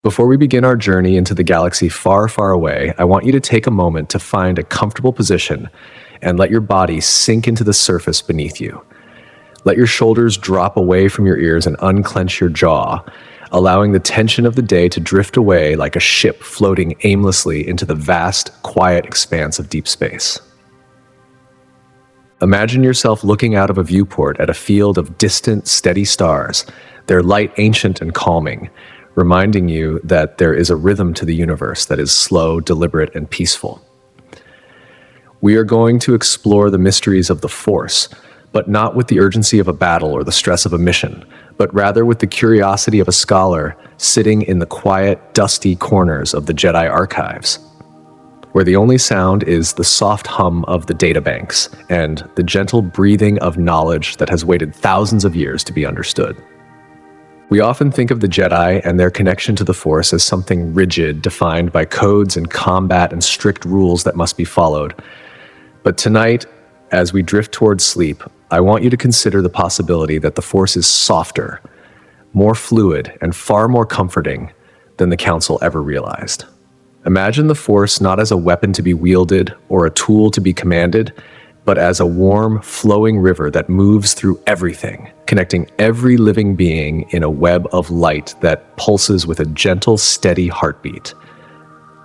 Before we begin our journey into the galaxy far, far away, I want you to take a moment to find a comfortable position and let your body sink into the surface beneath you. Let your shoulders drop away from your ears and unclench your jaw, allowing the tension of the day to drift away like a ship floating aimlessly into the vast, quiet expanse of deep space. Imagine yourself looking out of a viewport at a field of distant, steady stars, their light ancient and calming, reminding you that there is a rhythm to the universe that is slow, deliberate, and peaceful. We are going to explore the mysteries of the Force, but not with the urgency of a battle or the stress of a mission, but rather with the curiosity of a scholar sitting in the quiet, dusty corners of the Jedi archives, where the only sound is the soft hum of the databanks and the gentle breathing of knowledge that has waited thousands of years to be understood. We often think of the Jedi and their connection to the Force as something rigid, defined by codes and combat and strict rules that must be followed. But tonight, as we drift towards sleep, I want you to consider the possibility that the Force is softer, more fluid, and far more comforting than the Council ever realized. Imagine the Force not as a weapon to be wielded or a tool to be commanded, but as a warm, flowing river that moves through everything, connecting every living being in a web of light that pulses with a gentle, steady heartbeat.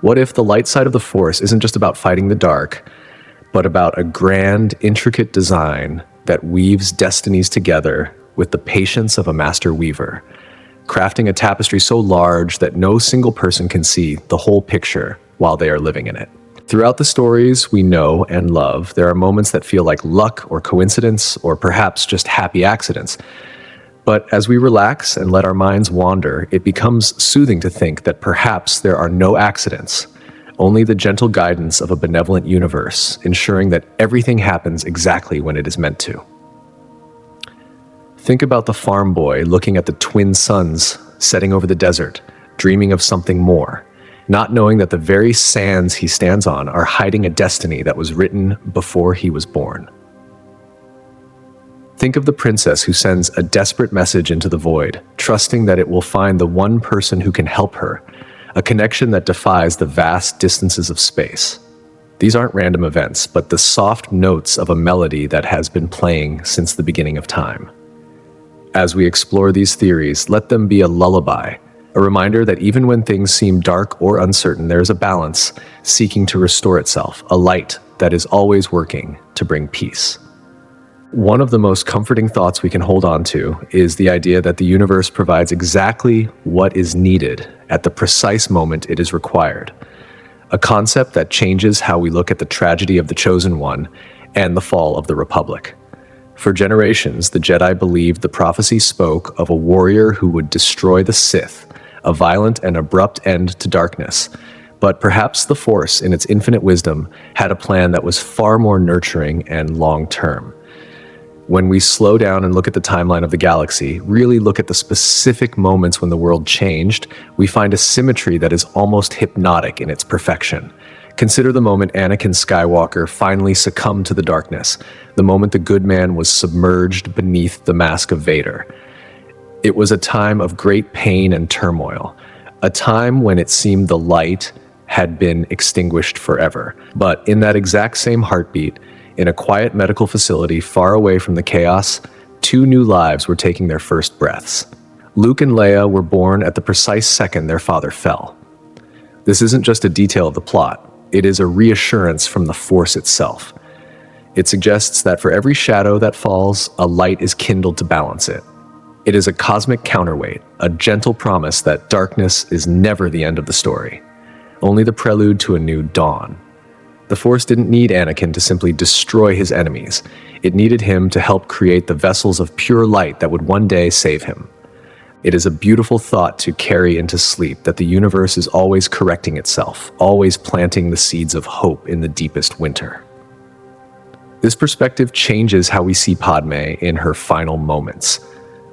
What if the light side of the Force isn't just about fighting the dark, but about a grand, intricate design that weaves destinies together with the patience of a master weaver, crafting a tapestry so large that no single person can see the whole picture while they are living in it? Throughout the stories we know and love, there are moments that feel like luck or coincidence or perhaps just happy accidents. But as we relax and let our minds wander, it becomes soothing to think that perhaps there are no accidents, only the gentle guidance of a benevolent universe, ensuring that everything happens exactly when it is meant to. Think about the farm boy looking at the twin suns setting over the desert, dreaming of something more, not knowing that the very sands he stands on are hiding a destiny that was written before he was born. Think of the princess who sends a desperate message into the void, trusting that it will find the one person who can help her, a connection that defies the vast distances of space. These aren't random events, but the soft notes of a melody that has been playing since the beginning of time. As we explore these theories, let them be a lullaby, a reminder that even when things seem dark or uncertain, there is a balance seeking to restore itself, a light that is always working to bring peace. One of the most comforting thoughts we can hold on to is the idea that the universe provides exactly what is needed at the precise moment it is required, a concept that changes how we look at the tragedy of the Chosen One and the fall of the Republic. For generations, the Jedi believed the prophecy spoke of a warrior who would destroy the Sith, a violent and abrupt end to darkness. But perhaps the Force, in its infinite wisdom, had a plan that was far more nurturing and long-term. When we slow down and look at the timeline of the galaxy, really look at the specific moments when the world changed, we find a symmetry that is almost hypnotic in its perfection. Consider the moment Anakin Skywalker finally succumbed to the darkness, the moment the good man was submerged beneath the mask of Vader. It was a time of great pain and turmoil, a time when it seemed the light had been extinguished forever. But in that exact same heartbeat, in a quiet medical facility far away from the chaos, two new lives were taking their first breaths. Luke and Leia were born at the precise second their father fell. This isn't just a detail of the plot. It is a reassurance from the Force itself. It suggests that for every shadow that falls, a light is kindled to balance it. It is a cosmic counterweight, a gentle promise that darkness is never the end of the story, only the prelude to a new dawn. The Force didn't need Anakin to simply destroy his enemies. It needed him to help create the vessels of pure light that would one day save him. It is a beautiful thought to carry into sleep that the universe is always correcting itself, always planting the seeds of hope in the deepest winter. This perspective changes how we see Padme in her final moments.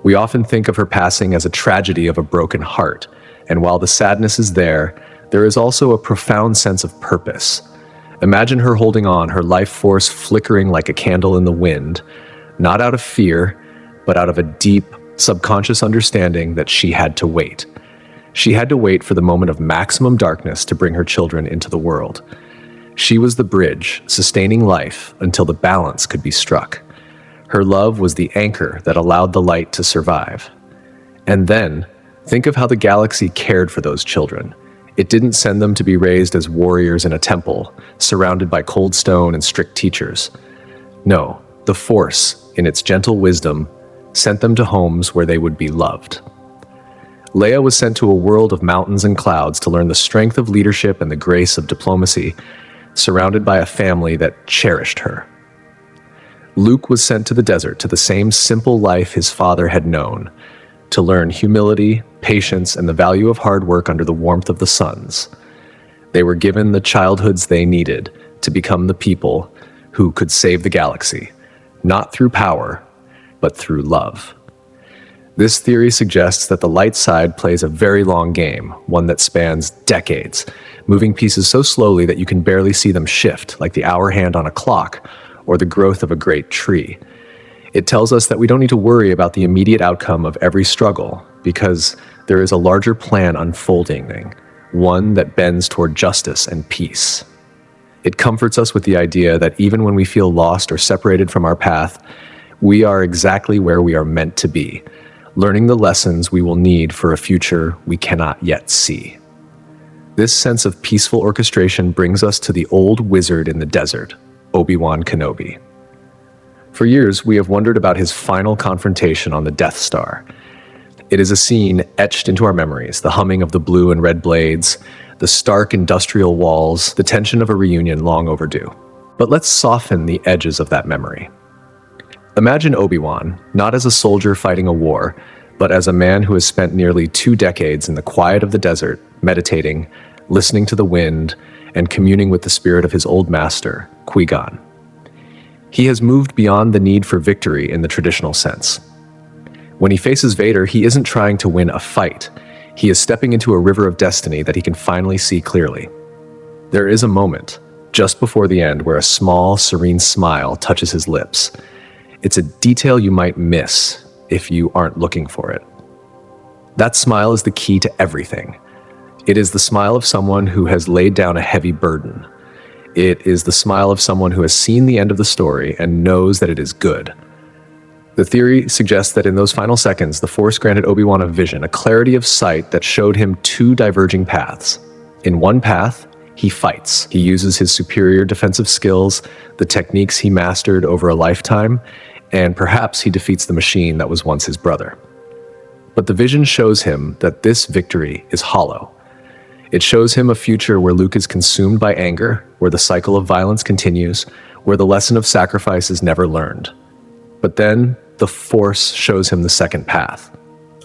We often think of her passing as a tragedy of a broken heart, and while the sadness is there is also a profound sense of purpose. Imagine her holding on, her life force flickering like a candle in the wind, not out of fear, but out of a deep, subconscious understanding that she had to wait. She had to wait for the moment of maximum darkness to bring her children into the world. She was the bridge, sustaining life until the balance could be struck. Her love was the anchor that allowed the light to survive. And then, think of how the galaxy cared for those children. It didn't send them to be raised as warriors in a temple, surrounded by cold stone and strict teachers. No, the Force, in its gentle wisdom, sent them to homes where they would be loved. Leia was sent to a world of mountains and clouds to learn the strength of leadership and the grace of diplomacy, surrounded by a family that cherished her. Luke was sent to the desert to the same simple life his father had known, to learn humility, patience, and the value of hard work under the warmth of the suns. They were given the childhoods they needed to become the people who could save the galaxy, not through power, but through love. This theory suggests that the light side plays a very long game, one that spans decades, moving pieces so slowly that you can barely see them shift, like the hour hand on a clock or the growth of a great tree. It tells us that we don't need to worry about the immediate outcome of every struggle, because there is a larger plan unfolding, one that bends toward justice and peace. It comforts us with the idea that even when we feel lost or separated from our path, we are exactly where we are meant to be, learning the lessons we will need for a future we cannot yet see. This sense of peaceful orchestration brings us to the old wizard in the desert, Obi-Wan Kenobi. For years, we have wondered about his final confrontation on the Death Star. It is a scene etched into our memories, the humming of the blue and red blades, the stark industrial walls, the tension of a reunion long overdue. But let's soften the edges of that memory. Imagine Obi-Wan, not as a soldier fighting a war, but as a man who has spent nearly 2 decades in the quiet of the desert, meditating, listening to the wind, and communing with the spirit of his old master, Qui-Gon. He has moved beyond the need for victory in the traditional sense. When he faces Vader, he isn't trying to win a fight. He is stepping into a river of destiny that he can finally see clearly. There is a moment, just before the end, where a small, serene smile touches his lips. It's a detail you might miss if you aren't looking for it. That smile is the key to everything. It is the smile of someone who has laid down a heavy burden. It is the smile of someone who has seen the end of the story and knows that it is good. The theory suggests that in those final seconds, the Force granted Obi-Wan a vision, a clarity of sight that showed him 2 diverging paths. In one path, he fights. He uses his superior defensive skills, the techniques he mastered over a lifetime, and perhaps he defeats the machine that was once his brother. But the vision shows him that this victory is hollow. It shows him a future where Luke is consumed by anger, where the cycle of violence continues, where the lesson of sacrifice is never learned. But then, the Force shows him the second path,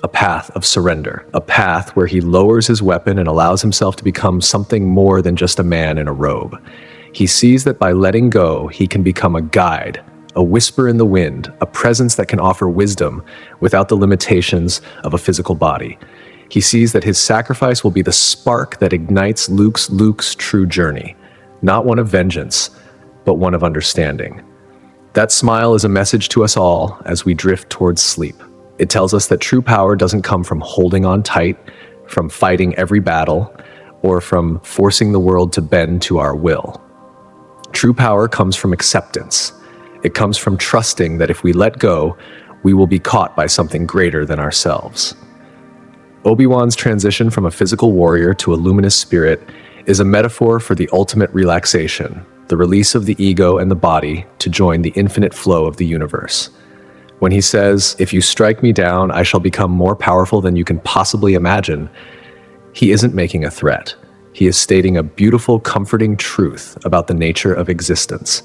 a path of surrender, a path where he lowers his weapon and allows himself to become something more than just a man in a robe. He sees that by letting go, he can become a guide, a whisper in the wind, a presence that can offer wisdom without the limitations of a physical body. He sees that his sacrifice will be the spark that ignites Luke's true journey, not one of vengeance, but one of understanding. That smile is a message to us all as we drift towards sleep. It tells us that true power doesn't come from holding on tight, from fighting every battle, or from forcing the world to bend to our will. True power comes from acceptance. It comes from trusting that if we let go, we will be caught by something greater than ourselves. Obi-Wan's transition from a physical warrior to a luminous spirit is a metaphor for the ultimate relaxation, the release of the ego and the body to join the infinite flow of the universe. When he says, "If you strike me down, I shall become more powerful than you can possibly imagine," he isn't making a threat. He is stating a beautiful, comforting truth about the nature of existence.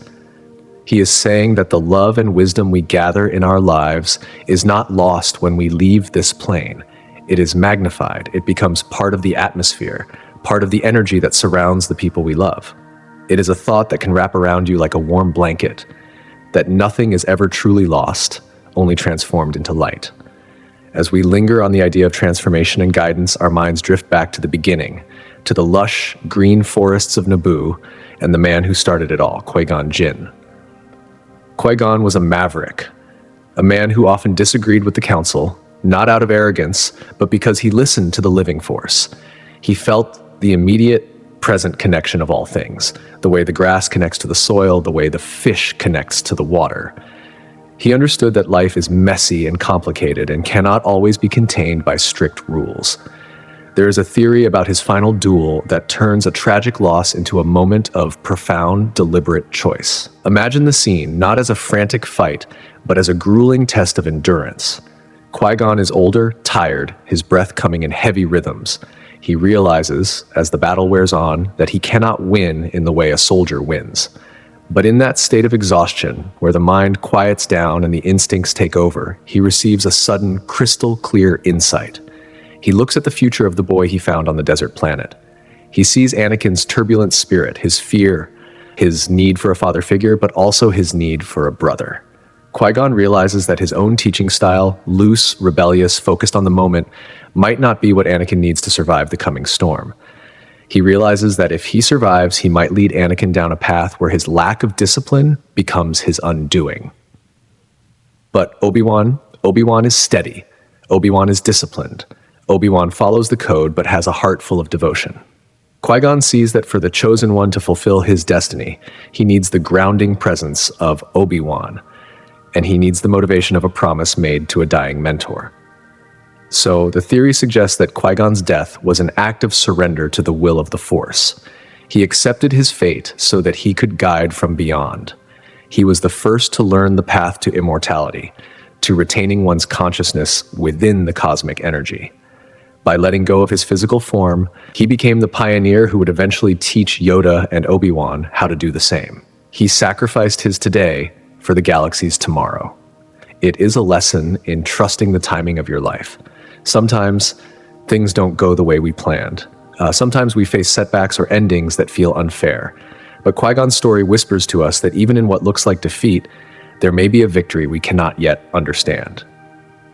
He is saying that the love and wisdom we gather in our lives is not lost when we leave this plane. It is magnified. It becomes part of the atmosphere, part of the energy that surrounds the people we love. It is a thought that can wrap around you like a warm blanket, that nothing is ever truly lost, only transformed into light. As we linger on the idea of transformation and guidance, our minds drift back to the beginning, to the lush, green forests of Naboo and the man who started it all, Qui-Gon Jinn. Qui-Gon was a maverick, a man who often disagreed with the Council, not out of arrogance, but because he listened to the living force. He felt the immediate present connection of all things, the way the grass connects to the soil, the way the fish connects to the water. He understood that life is messy and complicated and cannot always be contained by strict rules. There is a theory about his final duel that turns a tragic loss into a moment of profound, deliberate choice. Imagine the scene, not as a frantic fight, but as a grueling test of endurance. Qui-Gon is older, tired, his breath coming in heavy rhythms. He realizes, as the battle wears on, that he cannot win in the way a soldier wins. But in that state of exhaustion, where the mind quiets down and the instincts take over, he receives a sudden, crystal-clear insight. He looks at the future of the boy he found on the desert planet. He sees Anakin's turbulent spirit, his fear, his need for a father figure, but also his need for a brother. Qui-Gon realizes that his own teaching style, loose, rebellious, focused on the moment, might not be what Anakin needs to survive the coming storm. He realizes that if he survives, he might lead Anakin down a path where his lack of discipline becomes his undoing. But Obi-Wan is steady. Obi-Wan is disciplined. Obi-Wan follows the code but has a heart full of devotion. Qui-Gon sees that for the chosen one to fulfill his destiny, he needs the grounding presence of Obi-Wan, and he needs the motivation of a promise made to a dying mentor. So the theory suggests that Qui-Gon's death was an act of surrender to the will of the Force. He accepted his fate so that he could guide from beyond. He was the first to learn the path to immortality, to retaining one's consciousness within the cosmic energy. By letting go of his physical form, he became the pioneer who would eventually teach Yoda and Obi-Wan how to do the same. He sacrificed his today for the galaxy's tomorrow. It is a lesson in trusting the timing of your life. Sometimes things don't go the way we planned. Sometimes we face setbacks or endings that feel unfair. But Qui-Gon's story whispers to us that even in what looks like defeat, there may be a victory we cannot yet understand.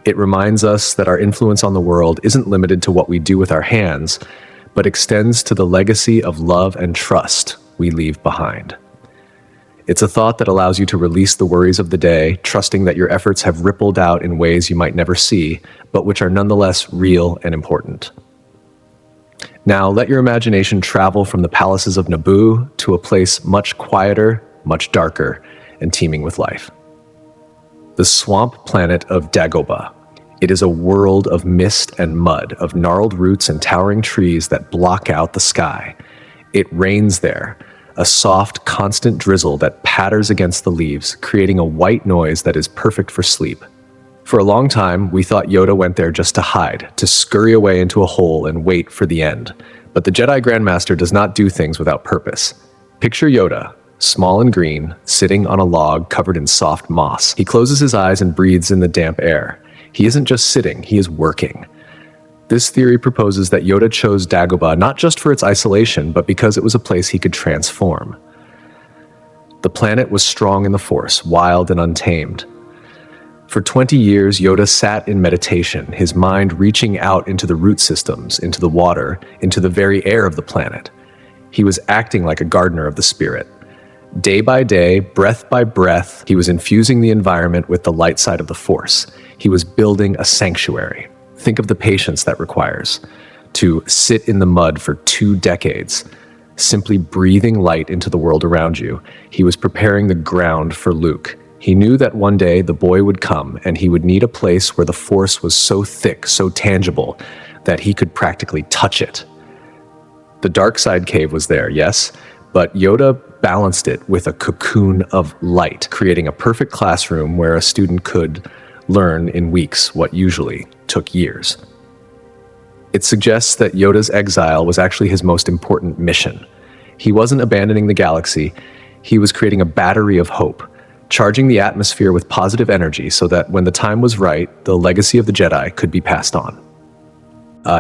It reminds us that our influence on the world isn't limited to what we do with our hands, but extends to the legacy of love and trust we leave behind. It's a thought that allows you to release the worries of the day, trusting that your efforts have rippled out in ways you might never see, but which are nonetheless real and important. Now, let your imagination travel from the palaces of Naboo to a place much quieter, much darker, and teeming with life. The swamp planet of Dagobah. It is a world of mist and mud, of gnarled roots and towering trees that block out the sky. It rains there, a soft, constant drizzle that patters against the leaves, creating a white noise that is perfect for sleep. For a long time, we thought Yoda went there just to hide, to scurry away into a hole and wait for the end. But the Jedi Grandmaster does not do things without purpose. Picture Yoda, small and green, sitting on a log covered in soft moss. He closes his eyes and breathes in the damp air. He isn't just sitting, he is working. This theory proposes that Yoda chose Dagobah not just for its isolation, but because it was a place he could transform. The planet was strong in the Force, wild and untamed. For 20 years, Yoda sat in meditation, his mind reaching out into the root systems, into the water, into the very air of the planet. He was acting like a gardener of the spirit. Day by day, breath by breath, he was infusing the environment with the light side of the Force. He was building a sanctuary. Think of the patience that requires to sit in the mud for 2 decades, simply breathing light into the world around you. He was preparing the ground for Luke. He knew that one day the boy would come and he would need a place where the Force was so thick, so tangible, that he could practically touch it. The dark side cave was there, yes, but Yoda balanced it with a cocoon of light, creating a perfect classroom where a student could learn in weeks what usually took years. It suggests that Yoda's exile was actually his most important mission. He wasn't abandoning the galaxy, he was creating a battery of hope, charging the atmosphere with positive energy so that when the time was right, the legacy of the Jedi could be passed on.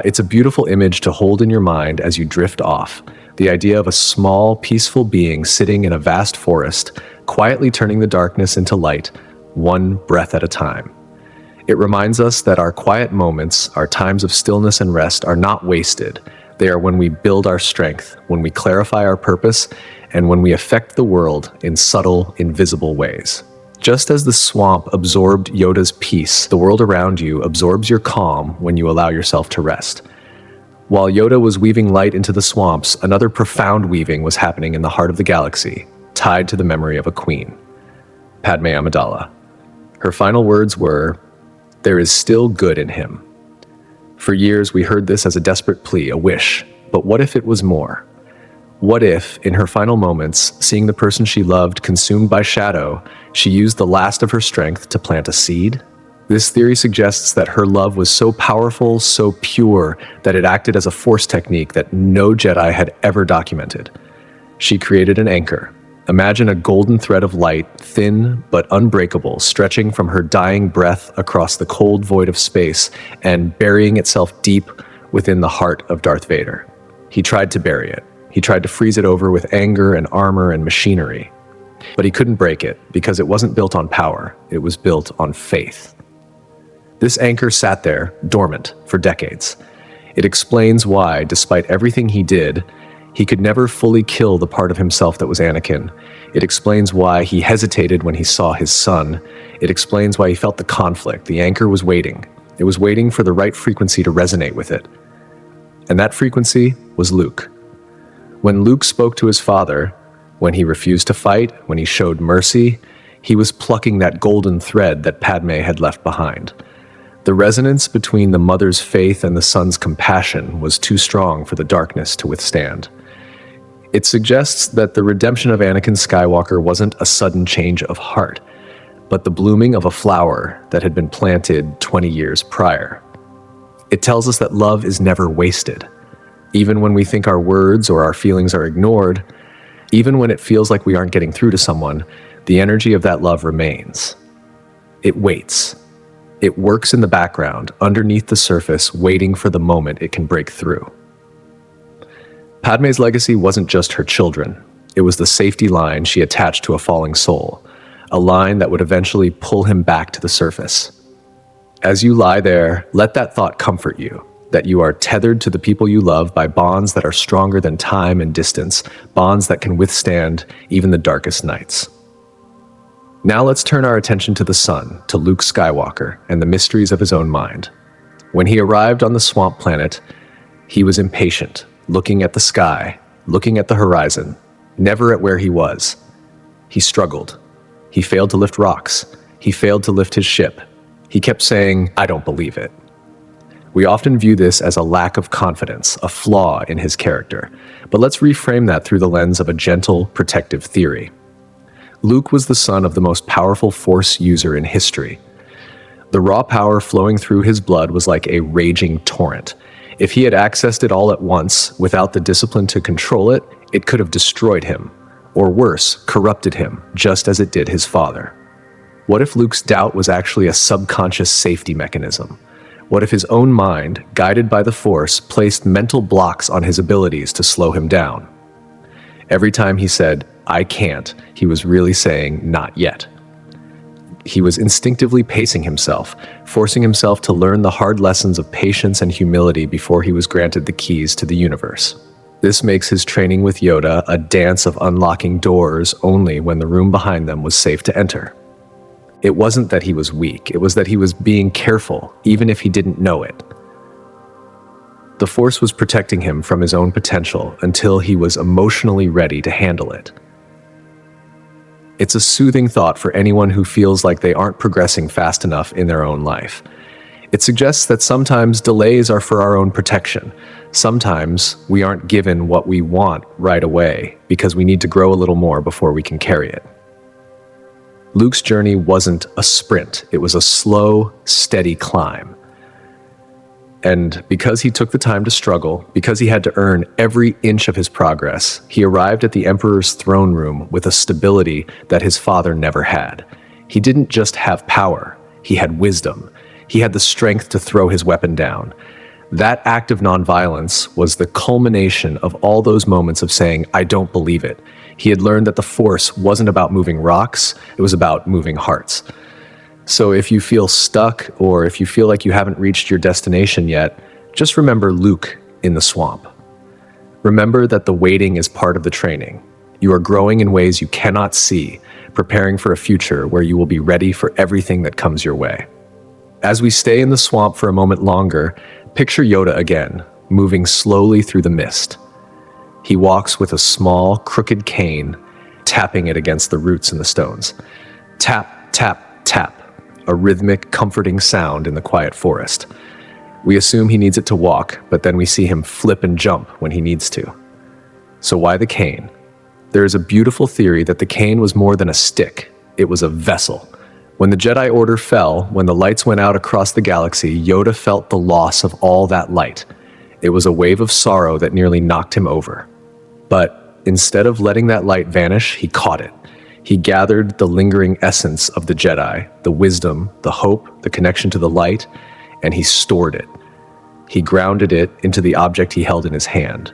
It's a beautiful image to hold in your mind as you drift off, the idea of a small, peaceful being sitting in a vast forest, quietly turning the darkness into light, one breath at a time. It reminds us that our quiet moments, our times of stillness and rest, are not wasted. They are when we build our strength, when we clarify our purpose, and when we affect the world in subtle, invisible ways. Just as the swamp absorbed Yoda's peace, the world around you absorbs your calm when you allow yourself to rest. While Yoda was weaving light into the swamps, another profound weaving was happening in the heart of the galaxy, tied to the memory of a queen, Padme Amidala. Her final words were, "There is still good in him." For years, we heard this as a desperate plea, a wish. But what if it was more? What if, in her final moments, seeing the person she loved consumed by shadow, she used the last of her strength to plant a seed? This theory suggests that her love was so powerful, so pure, that it acted as a force technique that no Jedi had ever documented. She created an anchor. Imagine a golden thread of light, thin but unbreakable, stretching from her dying breath across the cold void of space and burying itself deep within the heart of Darth Vader. He tried to bury it. He tried to freeze it over with anger and armor and machinery. But he couldn't break it because it wasn't built on power. It was built on faith. This anchor sat there, dormant, for decades. It explains why, despite everything he did, he could never fully kill the part of himself that was Anakin. It explains why he hesitated when he saw his son. It explains why he felt the conflict. The anchor was waiting. It was waiting for the right frequency to resonate with it. And that frequency was Luke. When Luke spoke to his father, when he refused to fight, when he showed mercy, he was plucking that golden thread that Padme had left behind. The resonance between the mother's faith and the son's compassion was too strong for the darkness to withstand. It suggests that the redemption of Anakin Skywalker wasn't a sudden change of heart, but the blooming of a flower that had been planted 20 years prior. It tells us that love is never wasted. Even when we think our words or our feelings are ignored, even when it feels like we aren't getting through to someone, the energy of that love remains. It waits. It works in the background, underneath the surface, waiting for the moment it can break through. Padme's legacy wasn't just her children. It was the safety line she attached to a falling soul, a line that would eventually pull him back to the surface. As you lie there, let that thought comfort you, that you are tethered to the people you love by bonds that are stronger than time and distance, bonds that can withstand even the darkest nights. Now let's turn our attention to the son, to Luke Skywalker, and the mysteries of his own mind. When he arrived on the swamp planet, he was impatient, looking at the sky, looking at the horizon, never at where he was. He struggled. He failed to lift rocks. He failed to lift his ship. He kept saying, "I don't believe it." We often view this as a lack of confidence, a flaw in his character. But let's reframe that through the lens of a gentle, protective theory. Luke was the son of the most powerful Force user in history. The raw power flowing through his blood was like a raging torrent. If he had accessed it all at once, without the discipline to control it, it could have destroyed him, or worse, corrupted him, just as it did his father. What if Luke's doubt was actually a subconscious safety mechanism? What if his own mind, guided by the Force, placed mental blocks on his abilities to slow him down? Every time he said, "I can't," he was really saying, "Not yet." He was instinctively pacing himself, forcing himself to learn the hard lessons of patience and humility before he was granted the keys to the universe. This makes his training with Yoda a dance of unlocking doors only when the room behind them was safe to enter. It wasn't that he was weak, it was that he was being careful, even if he didn't know it. The Force was protecting him from his own potential until he was emotionally ready to handle it. It's a soothing thought for anyone who feels like they aren't progressing fast enough in their own life. It suggests that sometimes delays are for our own protection. Sometimes we aren't given what we want right away because we need to grow a little more before we can carry it. Luke's journey wasn't a sprint, it was a slow, steady climb. And because he took the time to struggle, because he had to earn every inch of his progress, he arrived at the Emperor's throne room with a stability that his father never had. He didn't just have power, he had wisdom. He had the strength to throw his weapon down. That act of nonviolence was the culmination of all those moments of saying, "I don't believe it." He had learned that the Force wasn't about moving rocks, it was about moving hearts. So if you feel stuck, or if you feel like you haven't reached your destination yet, just remember Luke in the swamp. Remember that the waiting is part of the training. You are growing in ways you cannot see, preparing for a future where you will be ready for everything that comes your way. As we stay in the swamp for a moment longer, picture Yoda again, moving slowly through the mist. He walks with a small, crooked cane, tapping it against the roots and the stones. Tap, tap, tap, a rhythmic, comforting sound in the quiet forest. We assume he needs it to walk, but then we see him flip and jump when he needs to. So why the cane? There is a beautiful theory that the cane was more than a stick. It was a vessel. When the Jedi Order fell, when the lights went out across the galaxy, Yoda felt the loss of all that light. It was a wave of sorrow that nearly knocked him over. But instead of letting that light vanish, he caught it. He gathered the lingering essence of the Jedi, the wisdom, the hope, the connection to the light, and he stored it. He grounded it into the object he held in his hand.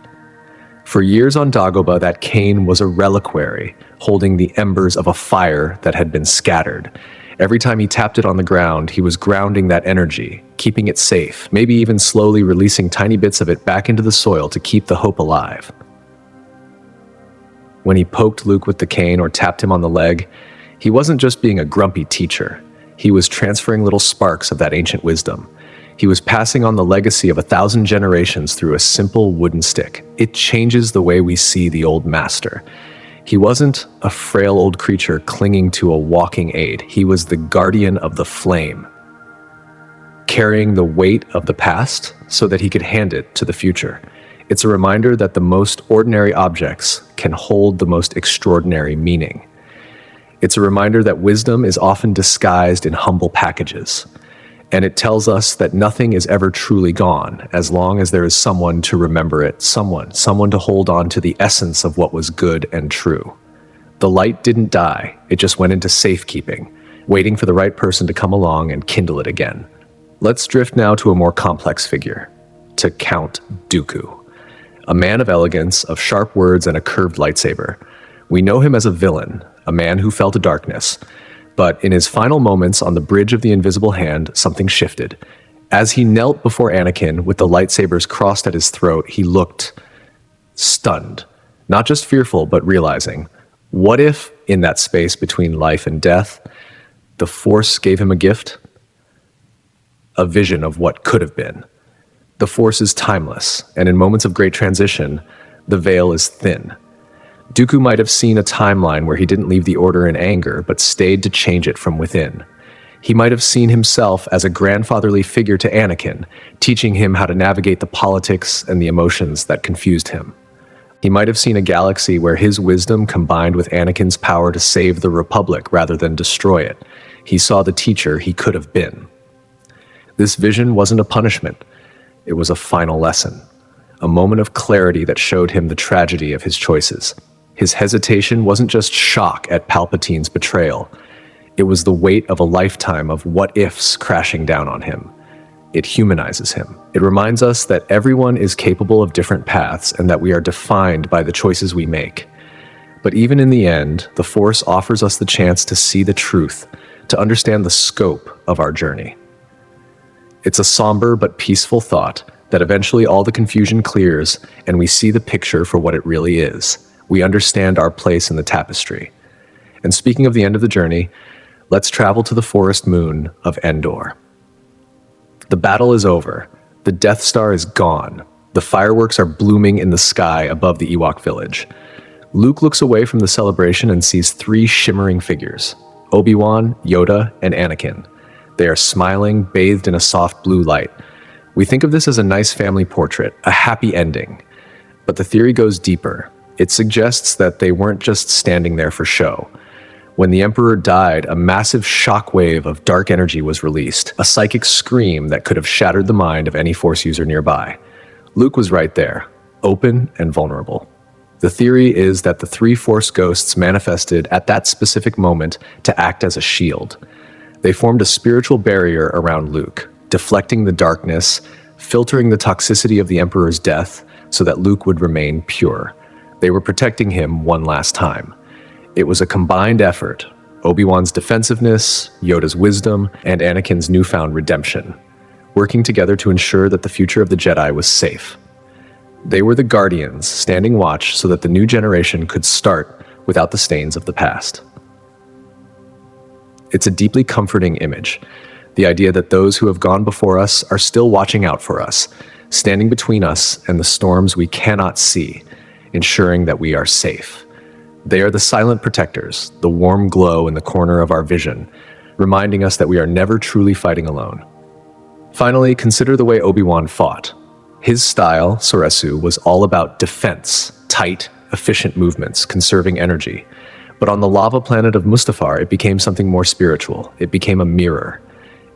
For years on Dagobah, that cane was a reliquary, holding the embers of a fire that had been scattered. Every time he tapped it on the ground, he was grounding that energy, keeping it safe, maybe even slowly releasing tiny bits of it back into the soil to keep the hope alive. When he poked Luke with the cane or tapped him on the leg, he wasn't just being a grumpy teacher. He was transferring little sparks of that ancient wisdom. He was passing on the legacy of 1,000 generations through a simple wooden stick. It changes the way we see the old master. He wasn't a frail old creature clinging to a walking aid. He was the guardian of the flame, carrying the weight of the past so that he could hand it to the future. It's a reminder that the most ordinary objects can hold the most extraordinary meaning. It's a reminder that wisdom is often disguised in humble packages. And it tells us that nothing is ever truly gone as long as there is someone to remember it, someone to hold on to the essence of what was good and true. The light didn't die, it just went into safekeeping, waiting for the right person to come along and kindle it again. Let's drift now to a more complex figure, to Count Dooku. A man of elegance, of sharp words and a curved lightsaber. We know him as a villain, a man who fell to darkness. But in his final moments on the bridge of the invisible hand, something shifted. As he knelt before Anakin with the lightsabers crossed at his throat, he looked stunned. Not just fearful, but realizing, what if, in that space between life and death, the Force gave him a gift? A vision of what could have been. The Force is timeless, and in moments of great transition, the veil is thin. Dooku might have seen a timeline where he didn't leave the Order in anger, but stayed to change it from within. He might have seen himself as a grandfatherly figure to Anakin, teaching him how to navigate the politics and the emotions that confused him. He might have seen a galaxy where his wisdom combined with Anakin's power to save the Republic rather than destroy it. He saw the teacher he could have been. This vision wasn't a punishment. It was a final lesson, a moment of clarity that showed him the tragedy of his choices. His hesitation wasn't just shock at Palpatine's betrayal. It was the weight of a lifetime of what-ifs crashing down on him. It humanizes him. It reminds us that everyone is capable of different paths and that we are defined by the choices we make. But even in the end, the Force offers us the chance to see the truth, to understand the scope of our journey. It's a somber but peaceful thought that eventually all the confusion clears and we see the picture for what it really is. We understand our place in the tapestry. And speaking of the end of the journey, let's travel to the forest moon of Endor. The battle is over. The Death Star is gone. The fireworks are blooming in the sky above the Ewok village. Luke looks away from the celebration and sees 3 shimmering figures: Obi-Wan, Yoda, and Anakin. They are smiling, bathed in a soft blue light. We think of this as a nice family portrait, a happy ending. But the theory goes deeper. It suggests that they weren't just standing there for show. When the Emperor died, a massive shockwave of dark energy was released, a psychic scream that could have shattered the mind of any Force user nearby. Luke was right there, open and vulnerable. The theory is that the 3 Force ghosts manifested at that specific moment to act as a shield. They formed a spiritual barrier around Luke, deflecting the darkness, filtering the toxicity of the Emperor's death so that Luke would remain pure. They were protecting him one last time. It was a combined effort: Obi-Wan's defensiveness, Yoda's wisdom, and Anakin's newfound redemption, working together to ensure that the future of the Jedi was safe. They were the guardians, standing watch so that the new generation could start without the stains of the past. It's a deeply comforting image. The idea that those who have gone before us are still watching out for us, standing between us and the storms we cannot see, ensuring that we are safe. They are the silent protectors, the warm glow in the corner of our vision, reminding us that we are never truly fighting alone. Finally, consider the way Obi-Wan fought. His style, Soresu, was all about defense, tight, efficient movements, conserving energy. But on the lava planet of Mustafar, it became something more spiritual. It became a mirror.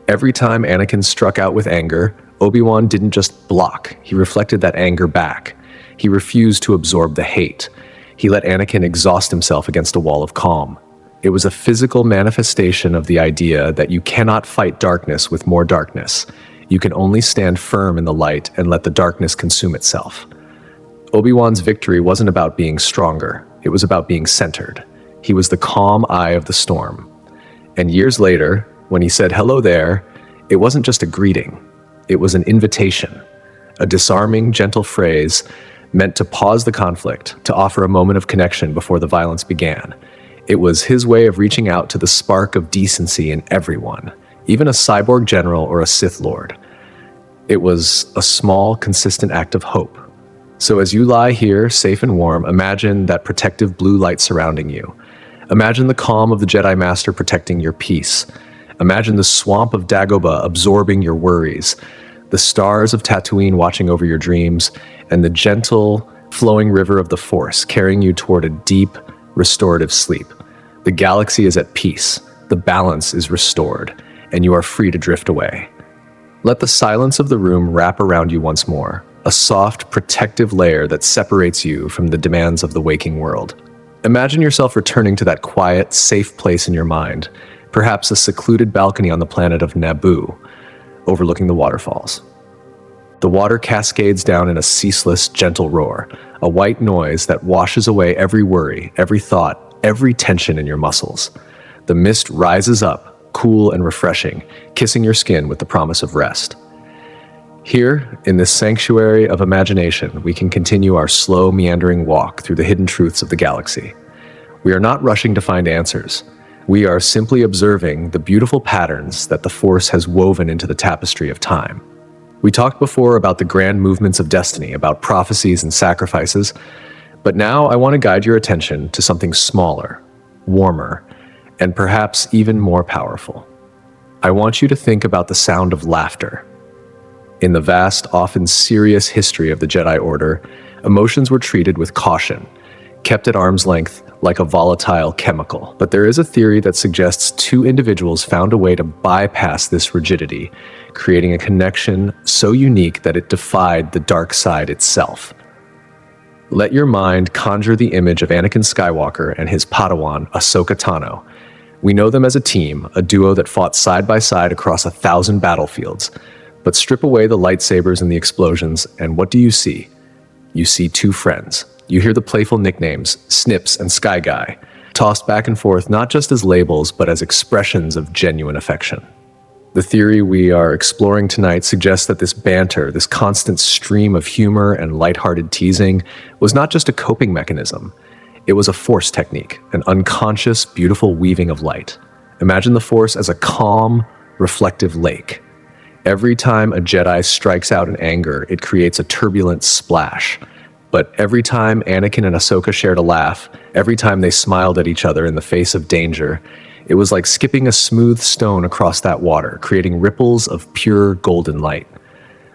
Every time Anakin struck out with anger, Obi-Wan didn't just block, he reflected that anger back. He refused to absorb the hate. He let Anakin exhaust himself against a wall of calm. It was a physical manifestation of the idea that you cannot fight darkness with more darkness. You can only stand firm in the light and let the darkness consume itself. Obi-Wan's victory wasn't about being stronger, it was about being centered. He was the calm eye of the storm. And years later, when he said hello there, it wasn't just a greeting, it was an invitation, a disarming, gentle phrase meant to pause the conflict, to offer a moment of connection before the violence began. It was his way of reaching out to the spark of decency in everyone, even a cyborg general or a Sith Lord. It was a small, consistent act of hope. So as you lie here, safe and warm, imagine that protective blue light surrounding you. Imagine the calm of the Jedi Master protecting your peace. Imagine the swamp of Dagobah absorbing your worries, the stars of Tatooine watching over your dreams, and the gentle, flowing river of the Force carrying you toward a deep, restorative sleep. The galaxy is at peace, the balance is restored, and you are free to drift away. Let the silence of the room wrap around you once more, a soft, protective layer that separates you from the demands of the waking world. Imagine yourself returning to that quiet, safe place in your mind, perhaps a secluded balcony on the planet of Naboo, overlooking the waterfalls. The water cascades down in a ceaseless, gentle roar, a white noise that washes away every worry, every thought, every tension in your muscles. The mist rises up, cool and refreshing, kissing your skin with the promise of rest. Here, in this sanctuary of imagination, we can continue our slow, meandering walk through the hidden truths of the galaxy. We are not rushing to find answers. We are simply observing the beautiful patterns that the Force has woven into the tapestry of time. We talked before about the grand movements of destiny, about prophecies and sacrifices, but now I want to guide your attention to something smaller, warmer, and perhaps even more powerful. I want you to think about the sound of laughter. In the vast, often serious history of the Jedi Order, emotions were treated with caution, kept at arm's length like a volatile chemical. But there is a theory that suggests two individuals found a way to bypass this rigidity, creating a connection so unique that it defied the dark side itself. Let your mind conjure the image of Anakin Skywalker and his Padawan, Ahsoka Tano. We know them as a team, a duo that fought side by side across 1,000 battlefields. But strip away the lightsabers and the explosions, and what do you see? You see two friends. You hear the playful nicknames, Snips and Sky Guy, tossed back and forth not just as labels, but as expressions of genuine affection. The theory we are exploring tonight suggests that this banter, this constant stream of humor and lighthearted teasing, was not just a coping mechanism. It was a Force technique, an unconscious, beautiful weaving of light. Imagine the Force as a calm, reflective lake. Every time a Jedi strikes out in anger, it creates a turbulent splash. But every time Anakin and Ahsoka shared a laugh, every time they smiled at each other in the face of danger, it was like skipping a smooth stone across that water, creating ripples of pure golden light.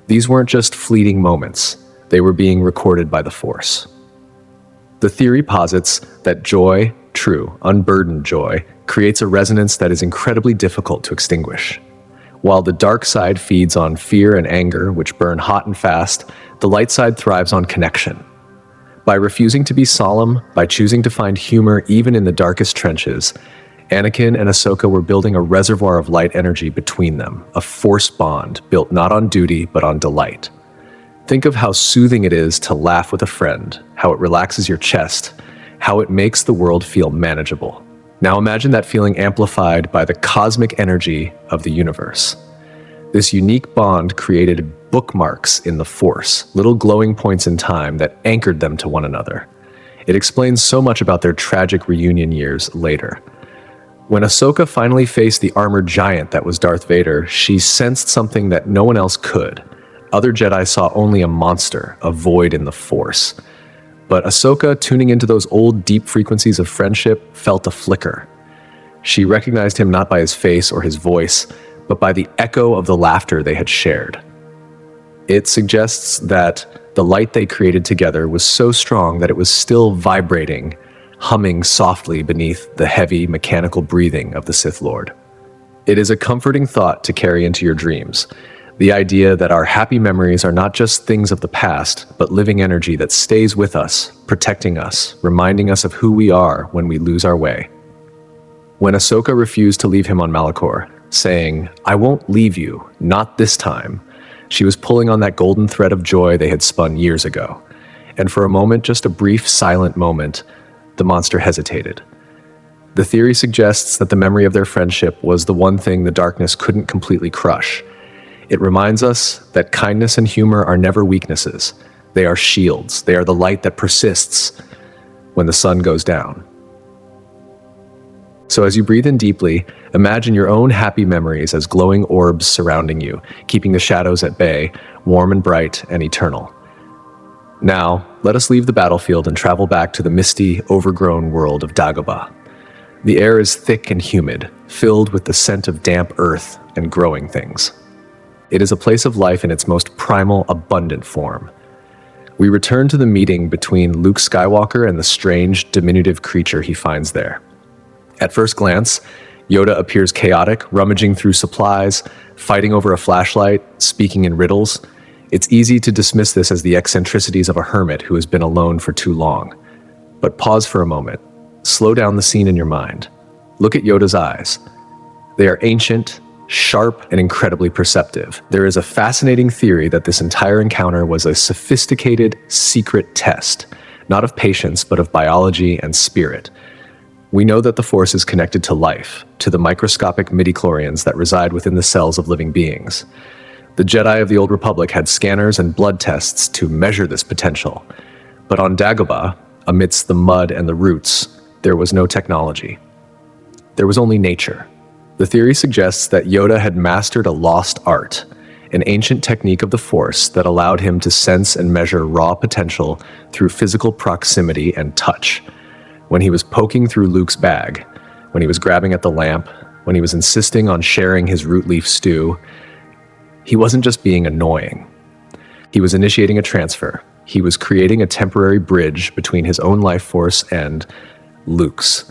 These weren't just fleeting moments, they were being recorded by the Force. The theory posits that joy, true, unburdened joy, creates a resonance that is incredibly difficult to extinguish. While the dark side feeds on fear and anger, which burn hot and fast, the light side thrives on connection. By refusing to be solemn, by choosing to find humor even in the darkest trenches, Anakin and Ahsoka were building a reservoir of light energy between them, a Force bond built not on duty but on delight. Think of how soothing it is to laugh with a friend, how it relaxes your chest, how it makes the world feel manageable. Now imagine that feeling amplified by the cosmic energy of the universe. This unique bond created bookmarks in the Force, little glowing points in time that anchored them to one another. It explains so much about their tragic reunion years later. When Ahsoka finally faced the armored giant that was Darth Vader, she sensed something that no one else could. Other Jedi saw only a monster, a void in the Force. But Ahsoka, tuning into those old deep frequencies of friendship, felt a flicker. She recognized him not by his face or his voice, but by the echo of the laughter they had shared. It suggests that the light they created together was so strong that it was still vibrating, humming softly beneath the heavy, mechanical breathing of the Sith Lord. It is a comforting thought to carry into your dreams, the idea that our happy memories are not just things of the past, but living energy that stays with us, protecting us, reminding us of who we are when we lose our way. When Ahsoka refused to leave him on Malachor, saying, "I won't leave you, not this time," she was pulling on that golden thread of joy they had spun years ago. And for a moment, just a brief, silent moment, the monster hesitated. The theory suggests that the memory of their friendship was the one thing the darkness couldn't completely crush. It reminds us that kindness and humor are never weaknesses. They are shields. They are the light that persists when the sun goes down. So as you breathe in deeply, imagine your own happy memories as glowing orbs surrounding you, keeping the shadows at bay, warm and bright and eternal. Now, let us leave the battlefield and travel back to the misty, overgrown world of Dagobah. The air is thick and humid, filled with the scent of damp earth and growing things. It is a place of life in its most primal, abundant form. We return to the meeting between Luke Skywalker and the strange, diminutive creature he finds there. At first glance, Yoda appears chaotic, rummaging through supplies, fighting over a flashlight, speaking in riddles. It's easy to dismiss this as the eccentricities of a hermit who has been alone for too long. But pause for a moment. Slow down the scene in your mind. Look at Yoda's eyes. They are ancient, sharp, and incredibly perceptive. There is a fascinating theory that this entire encounter was a sophisticated, secret test, not of patience, but of biology and spirit. We know that the Force is connected to life, to the microscopic midichlorians that reside within the cells of living beings. The Jedi of the Old Republic had scanners and blood tests to measure this potential. But on Dagobah, amidst the mud and the roots, there was no technology. There was only nature. The theory suggests that Yoda had mastered a lost art, an ancient technique of the Force that allowed him to sense and measure raw potential through physical proximity and touch. When he was poking through Luke's bag, when he was grabbing at the lamp, when he was insisting on sharing his root leaf stew, he wasn't just being annoying. He was initiating a transfer. He was creating a temporary bridge between his own life force and Luke's.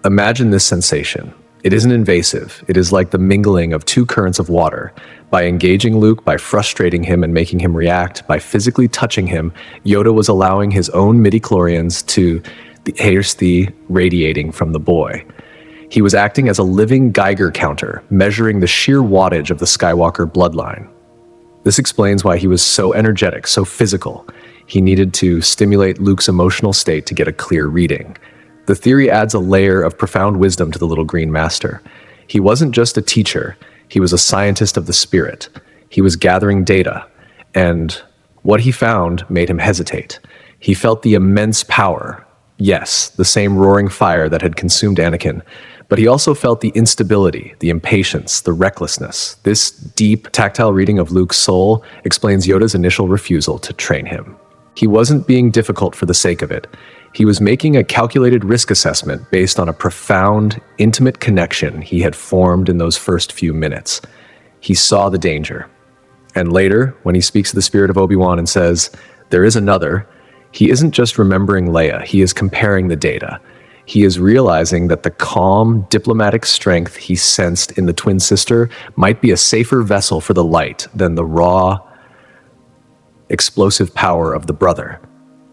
Imagine this sensation. It isn't invasive. It is like the mingling of two currents of water. By engaging Luke, by frustrating him and making him react, by physically touching him, Yoda was allowing his own midichlorians to the Airsti radiating from the boy. He was acting as a living Geiger counter, measuring the sheer wattage of the Skywalker bloodline. This explains why he was so energetic, so physical. He needed to stimulate Luke's emotional state to get a clear reading. The theory adds a layer of profound wisdom to the little green master. He wasn't just a teacher, he was a scientist of the spirit. He was gathering data, and what he found made him hesitate. He felt the immense power. Yes, the same roaring fire that had consumed Anakin, but he also felt the instability, the impatience, the recklessness. This deep, tactile reading of Luke's soul explains Yoda's initial refusal to train him. He wasn't being difficult for the sake of it. He was making a calculated risk assessment based on a profound, intimate connection he had formed in those first few minutes. He saw the danger. And later, when he speaks to the spirit of Obi-Wan and says, "There is another," he isn't just remembering Leia, he is comparing the data. He is realizing that the calm, diplomatic strength he sensed in the twin sister might be a safer vessel for the light than the raw, explosive power of the brother.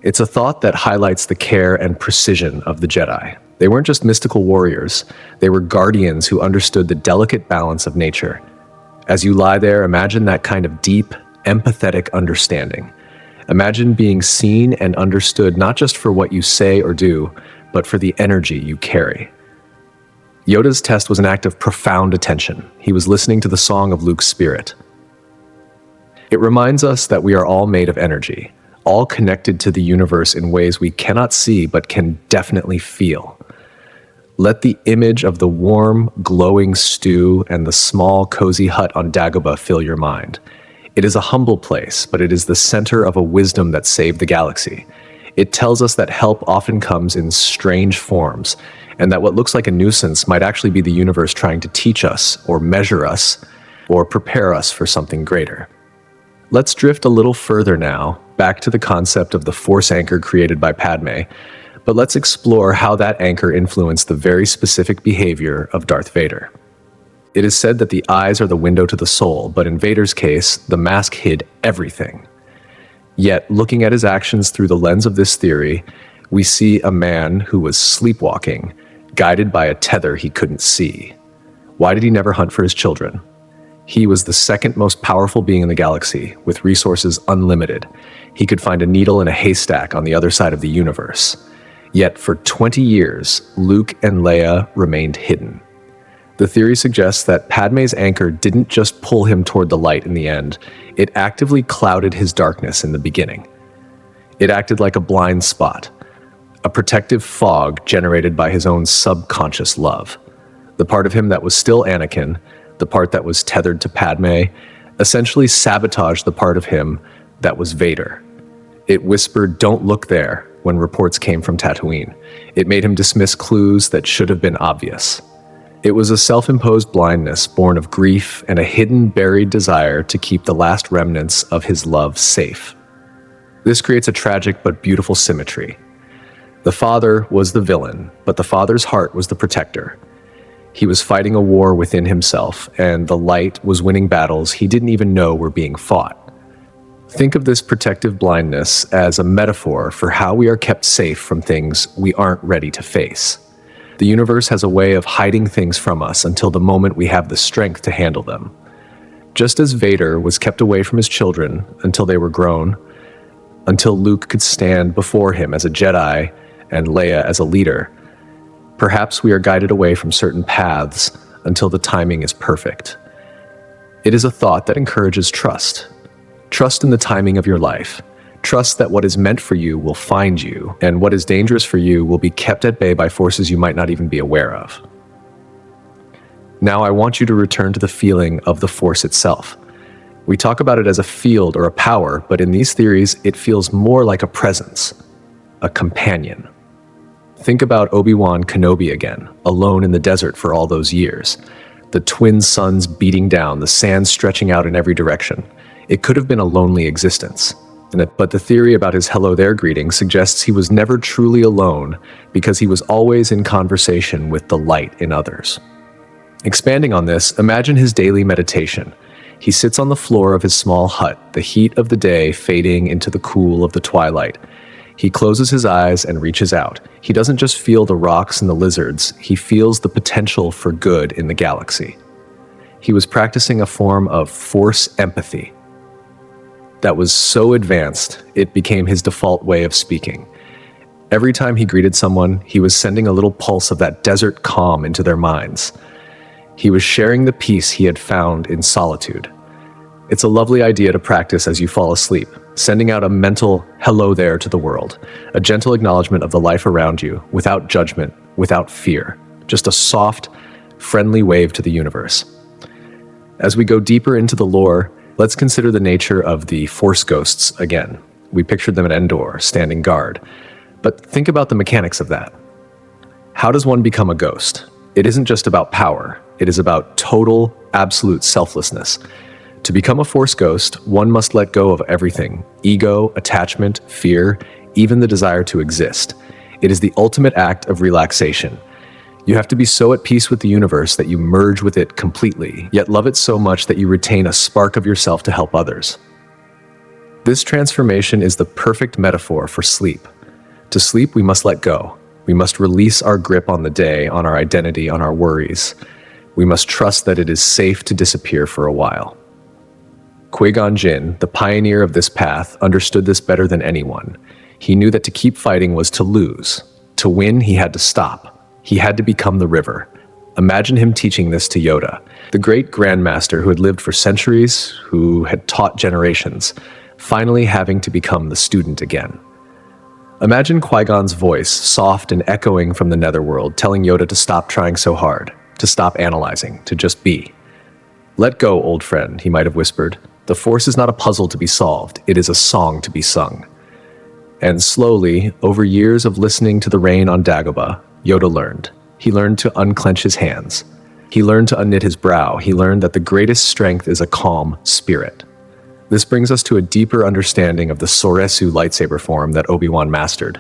It's a thought that highlights the care and precision of the Jedi. They weren't just mystical warriors, they were guardians who understood the delicate balance of nature. As you lie there, imagine that kind of deep, empathetic understanding. Imagine being seen and understood not just for what you say or do, but for the energy you carry. Yoda's test was an act of profound attention. He was listening to the song of Luke's spirit. It reminds us that we are all made of energy, all connected to the universe in ways we cannot see but can definitely feel. Let the image of the warm, glowing stew and the small, cozy hut on Dagobah fill your mind. It is a humble place, but it is the center of a wisdom that saved the galaxy. It tells us that help often comes in strange forms, and that what looks like a nuisance might actually be the universe trying to teach us, or measure us, or prepare us for something greater. Let's drift a little further now, back to the concept of the Force anchor created by Padme, but let's explore how that anchor influenced the very specific behavior of Darth Vader. It is said that the eyes are the window to the soul, but in Vader's case, the mask hid everything. Yet, looking at his actions through the lens of this theory, we see a man who was sleepwalking, guided by a tether he couldn't see. Why did he never hunt for his children? He was the second most powerful being in the galaxy, with resources unlimited. He could find a needle in a haystack on the other side of the universe. Yet for 20 years, Luke and Leia remained hidden. The theory suggests that Padme's anchor didn't just pull him toward the light in the end, it actively clouded his darkness in the beginning. It acted like a blind spot, a protective fog generated by his own subconscious love. The part of him that was still Anakin, the part that was tethered to Padme, essentially sabotaged the part of him that was Vader. It whispered, "Don't look there," when reports came from Tatooine. It made him dismiss clues that should have been obvious. It was a self-imposed blindness born of grief and a hidden, buried desire to keep the last remnants of his love safe. This creates a tragic but beautiful symmetry. The father was the villain, but the father's heart was the protector. He was fighting a war within himself, and the light was winning battles he didn't even know were being fought. Think of this protective blindness as a metaphor for how we are kept safe from things we aren't ready to face. The universe has a way of hiding things from us until the moment we have the strength to handle them. Just as Vader was kept away from his children until they were grown, until Luke could stand before him as a Jedi and Leia as a leader, perhaps we are guided away from certain paths until the timing is perfect. It is a thought that encourages trust. Trust in the timing of your life. Trust that what is meant for you will find you, and what is dangerous for you will be kept at bay by forces you might not even be aware of. Now I want you to return to the feeling of the Force itself. We talk about it as a field or a power, but in these theories, it feels more like a presence, a companion. Think about Obi-Wan Kenobi again, alone in the desert for all those years. The twin suns beating down, the sand stretching out in every direction. It could have been a lonely existence. But the theory about his hello there greeting suggests he was never truly alone because he was always in conversation with the light in others. Expanding on this, imagine his daily meditation. He sits on the floor of his small hut, the heat of the day fading into the cool of the twilight. He closes his eyes and reaches out. He doesn't just feel the rocks and the lizards, he feels the potential for good in the galaxy. He was practicing a form of Force empathy that was so advanced, it became his default way of speaking. Every time he greeted someone, he was sending a little pulse of that desert calm into their minds. He was sharing the peace he had found in solitude. It's a lovely idea to practice as you fall asleep, sending out a mental hello there to the world, a gentle acknowledgement of the life around you, without judgment, without fear, just a soft, friendly wave to the universe. As we go deeper into the lore, let's consider the nature of the Force ghosts again. We pictured them at Endor, standing guard. But think about the mechanics of that. How does one become a ghost? It isn't just about power. It is about total, absolute selflessness. To become a Force ghost, one must let go of everything: ego, attachment, fear, even the desire to exist. It is the ultimate act of relaxation. You have to be so at peace with the universe that you merge with it completely, yet love it so much that you retain a spark of yourself to help others. This transformation is the perfect metaphor for sleep. To sleep, we must let go. We must release our grip on the day, on our identity, on our worries. We must trust that it is safe to disappear for a while. Qui-Gon Jinn, the pioneer of this path, understood this better than anyone. He knew that to keep fighting was to lose. To win, he had to stop. He had to become the river. Imagine him teaching this to Yoda, the great grandmaster who had lived for centuries, who had taught generations, finally having to become the student again. Imagine Qui-Gon's voice, soft and echoing from the netherworld, telling Yoda to stop trying so hard, to stop analyzing, to just be. "Let go, old friend," he might have whispered. "The Force is not a puzzle to be solved, it is a song to be sung." And slowly, over years of listening to the rain on Dagobah, Yoda learned. He learned to unclench his hands. He learned to unknit his brow. He learned that the greatest strength is a calm spirit. This brings us to a deeper understanding of the Soresu lightsaber form that Obi-Wan mastered.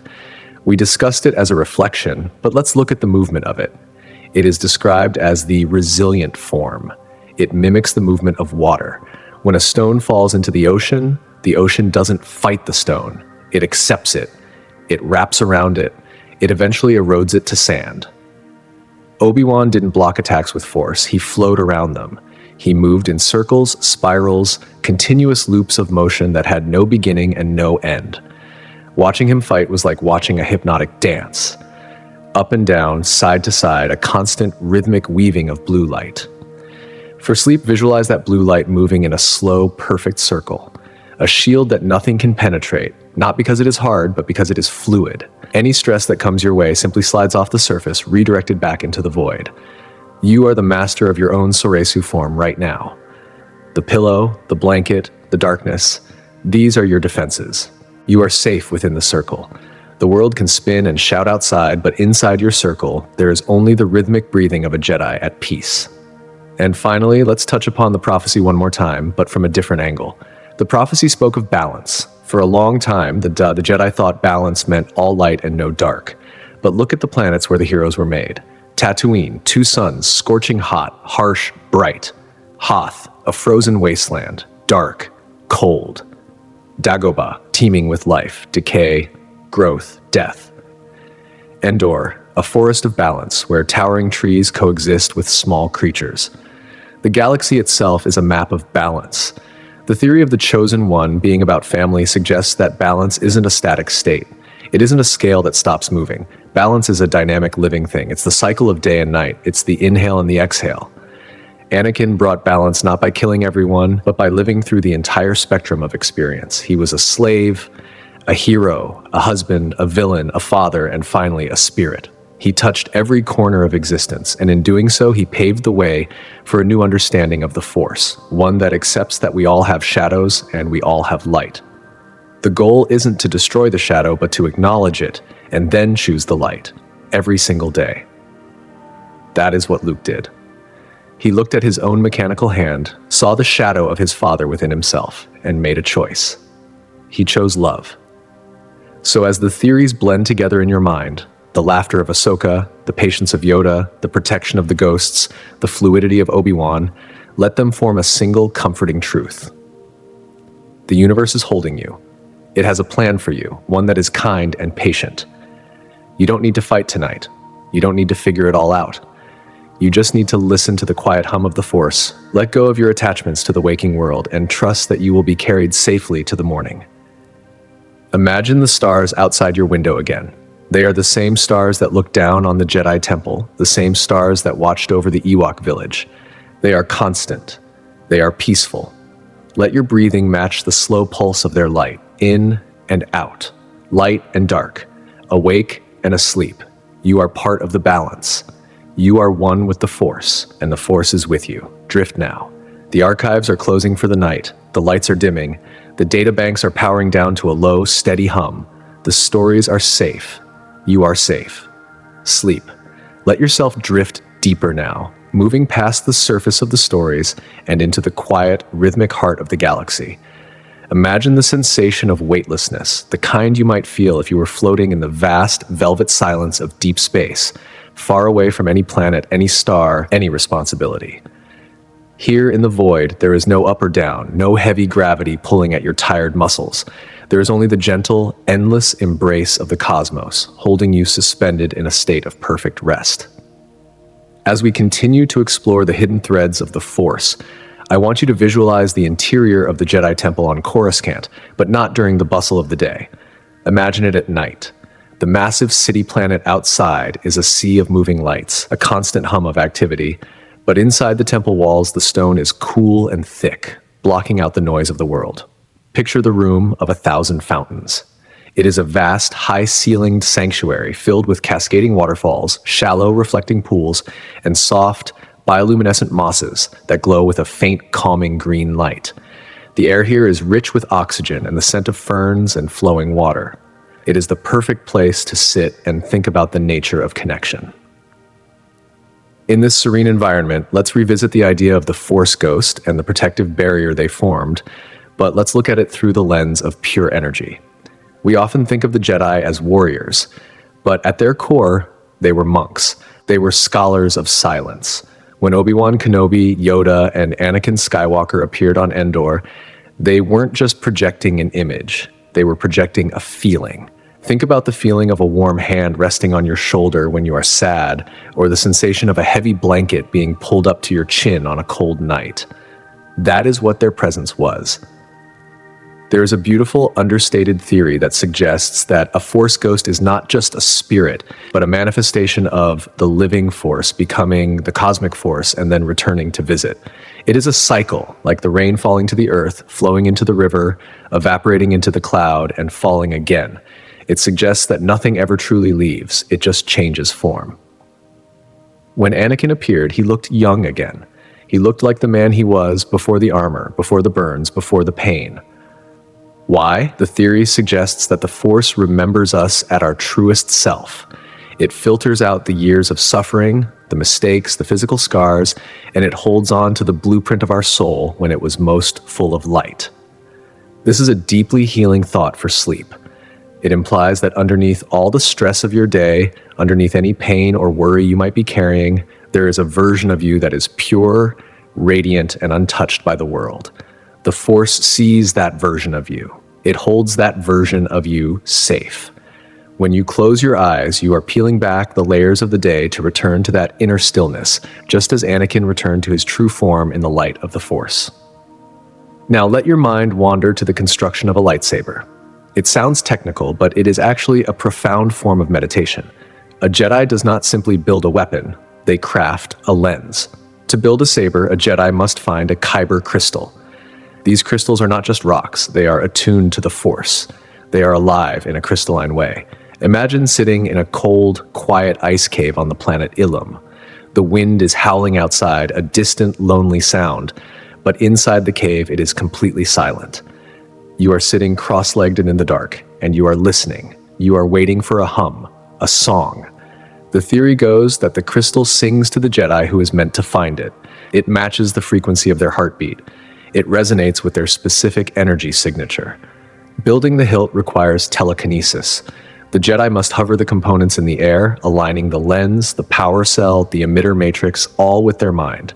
We discussed it as a reflection, but let's look at the movement of it. It is described as the resilient form. It mimics the movement of water. When a stone falls into the ocean doesn't fight the stone. It accepts it. It wraps around it. It eventually erodes it to sand. Obi-Wan didn't block attacks with force. He flowed around them. He moved in circles, spirals, continuous loops of motion that had no beginning and no end. Watching him fight was like watching a hypnotic dance. Up and down, side to side, a constant rhythmic weaving of blue light. For sleep, visualize that blue light moving in a slow, perfect circle. A shield that nothing can penetrate, not because it is hard, but because it is fluid. Any stress that comes your way simply slides off the surface, redirected back into the void. You are the master of your own Soresu form right now. The pillow, the blanket, the darkness, these are your defenses. You are safe within the circle. The world can spin and shout outside, but inside your circle, there is only the rhythmic breathing of a Jedi at peace. And finally, let's touch upon the prophecy one more time, but from a different angle. The prophecy spoke of balance. For a long time, the Jedi thought balance meant all light and no dark. But look at the planets where the heroes were made. Tatooine, two suns, scorching hot, harsh, bright. Hoth, a frozen wasteland, dark, cold. Dagobah, teeming with life, decay, growth, death. Endor, a forest of balance where towering trees coexist with small creatures. The galaxy itself is a map of balance. The theory of the Chosen One being about family suggests that balance isn't a static state. It isn't a scale that stops moving. Balance is a dynamic living thing. It's the cycle of day and night. It's the inhale and the exhale. Anakin brought balance not by killing everyone, but by living through the entire spectrum of experience. He was a slave, a hero, a husband, a villain, a father, and finally a spirit. He touched every corner of existence, and in doing so, he paved the way for a new understanding of the Force, one that accepts that we all have shadows and we all have light. The goal isn't to destroy the shadow, but to acknowledge it and then choose the light, every single day. That is what Luke did. He looked at his own mechanical hand, saw the shadow of his father within himself, and made a choice. He chose love. So as the theories blend together in your mind, the laughter of Ahsoka, the patience of Yoda, the protection of the ghosts, the fluidity of Obi-Wan, let them form a single comforting truth. The universe is holding you. It has a plan for you, one that is kind and patient. You don't need to fight tonight. You don't need to figure it all out. You just need to listen to the quiet hum of the Force, let go of your attachments to the waking world, and trust that you will be carried safely to the morning. Imagine the stars outside your window again. They are the same stars that looked down on the Jedi Temple, the same stars that watched over the Ewok village. They are constant. They are peaceful. Let your breathing match the slow pulse of their light, in and out, light and dark, awake and asleep. You are part of the balance. You are one with the Force, and the Force is with you. Drift now. The archives are closing for the night. The lights are dimming. The databanks are powering down to a low, steady hum. The stories are safe. You are safe. Sleep. Let yourself drift deeper now, moving past the surface of the stories and into the quiet, rhythmic heart of the galaxy. Imagine the sensation of weightlessness, the kind you might feel if you were floating in the vast, velvet silence of deep space, far away from any planet, any star, any responsibility. Here in the void, there is no up or down, no heavy gravity pulling at your tired muscles. There is only the gentle, endless embrace of the cosmos, holding you suspended in a state of perfect rest. As we continue to explore the hidden threads of the Force, I want you to visualize the interior of the Jedi Temple on Coruscant, but not during the bustle of the day. Imagine it at night. The massive city planet outside is a sea of moving lights, a constant hum of activity, but inside the temple walls, the stone is cool and thick, blocking out the noise of the world. Picture the room of 1,000 fountains. It is a vast, high-ceilinged sanctuary filled with cascading waterfalls, shallow, reflecting pools, and soft, bioluminescent mosses that glow with a faint, calming green light. The air here is rich with oxygen and the scent of ferns and flowing water. It is the perfect place to sit and think about the nature of connection. In this serene environment, let's revisit the idea of the Force ghost and the protective barrier they formed, but let's look at it through the lens of pure energy. We often think of the Jedi as warriors, but at their core, they were monks. They were scholars of silence. When Obi-Wan Kenobi, Yoda, and Anakin Skywalker appeared on Endor, they weren't just projecting an image, they were projecting a feeling. Think about the feeling of a warm hand resting on your shoulder when you are sad, or the sensation of a heavy blanket being pulled up to your chin on a cold night. That is what their presence was. There is a beautiful, understated theory that suggests that a Force ghost is not just a spirit, but a manifestation of the living Force becoming the cosmic Force and then returning to visit. It is a cycle, like the rain falling to the earth, flowing into the river, evaporating into the cloud, and falling again. It suggests that nothing ever truly leaves, it just changes form. When Anakin appeared, he looked young again. He looked like the man he was before the armor, before the burns, before the pain. Why? The theory suggests that the Force remembers us at our truest self. It filters out the years of suffering, the mistakes, the physical scars, and it holds on to the blueprint of our soul when it was most full of light. This is a deeply healing thought for sleep. It implies that underneath all the stress of your day, underneath any pain or worry you might be carrying, there is a version of you that is pure, radiant, and untouched by the world. The Force sees that version of you. It holds that version of you safe. When you close your eyes, you are peeling back the layers of the day to return to that inner stillness, just as Anakin returned to his true form in the light of the Force. Now let your mind wander to the construction of a lightsaber. It sounds technical, but it is actually a profound form of meditation. A Jedi does not simply build a weapon, they craft a lens. To build a saber, a Jedi must find a kyber crystal. These crystals are not just rocks, they are attuned to the Force. They are alive in a crystalline way. Imagine sitting in a cold, quiet ice cave on the planet Ilum. The wind is howling outside, a distant, lonely sound, but inside the cave it is completely silent. You are sitting cross-legged and in the dark, and you are listening. You are waiting for a hum, a song. The theory goes that the crystal sings to the Jedi who is meant to find it. It matches the frequency of their heartbeat. It resonates with their specific energy signature. Building the hilt requires telekinesis. The Jedi must hover the components in the air, aligning the lens, the power cell, the emitter matrix, all with their mind.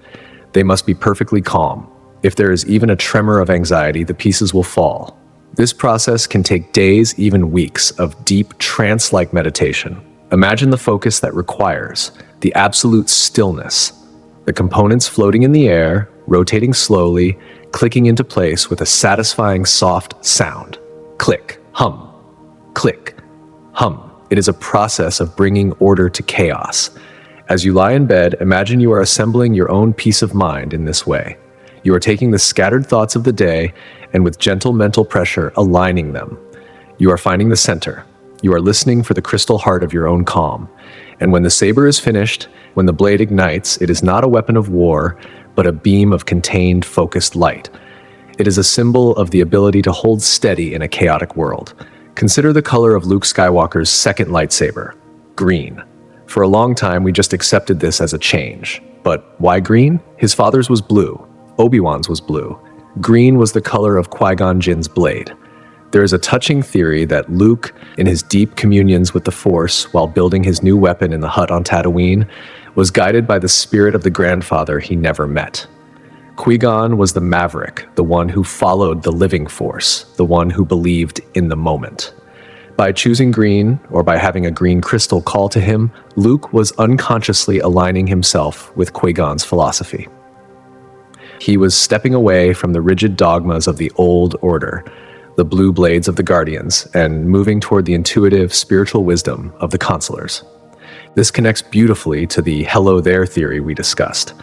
They must be perfectly calm. If there is even a tremor of anxiety, the pieces will fall. This process can take days, even weeks, of deep, trance-like meditation. Imagine the focus that requires, the absolute stillness. The components floating in the air, rotating slowly, clicking into place with a satisfying soft sound. Click, hum, click, hum. It is a process of bringing order to chaos. As you lie in bed, imagine you are assembling your own peace of mind in this way. You are taking the scattered thoughts of the day and with gentle mental pressure aligning them. You are finding the center. You are listening for the crystal heart of your own calm. And when the saber is finished, when the blade ignites, it is not a weapon of war, but a beam of contained, focused light. It is a symbol of the ability to hold steady in a chaotic world. Consider the color of Luke Skywalker's second lightsaber, green. For a long time, we just accepted this as a change. But why green? His father's was blue. Obi-Wan's was blue. Green was the color of Qui-Gon Jinn's blade. There is a touching theory that Luke, in his deep communions with the Force while building his new weapon in the hut on Tatooine, was guided by the spirit of the grandfather he never met. Qui-Gon was the maverick, the one who followed the living Force, the one who believed in the moment. By choosing green, or by having a green crystal call to him, Luke was unconsciously aligning himself with Qui-Gon's philosophy. He was stepping away from the rigid dogmas of the old order, the blue blades of the Guardians, and moving toward the intuitive spiritual wisdom of the Consulars. This connects beautifully to the hello there theory we discussed.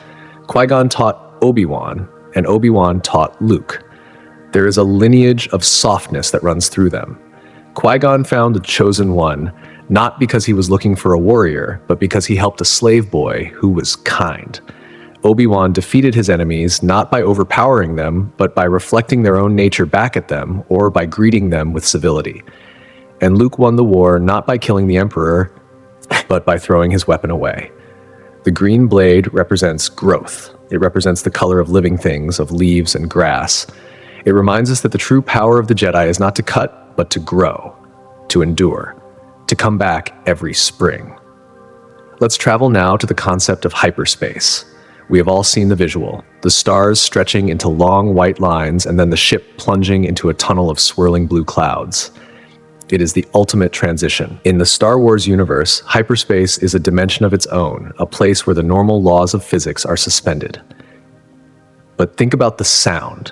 Qui-Gon taught Obi-Wan, and Obi-Wan taught Luke. There is a lineage of softness that runs through them. Qui-Gon found the Chosen One not because he was looking for a warrior, but because he helped a slave boy who was kind. Obi-Wan defeated his enemies not by overpowering them, but by reflecting their own nature back at them or by greeting them with civility. And Luke won the war not by killing the Emperor, but by throwing his weapon away. The green blade represents growth. It represents the color of living things, of leaves and grass. It reminds us that the true power of the Jedi is not to cut, but to grow, to endure, to come back every spring. Let's travel now to the concept of hyperspace. We have all seen the visual, the stars stretching into long white lines and then the ship plunging into a tunnel of swirling blue clouds. It is the ultimate transition. In the Star Wars universe, hyperspace is a dimension of its own, a place where the normal laws of physics are suspended. But think about the sound.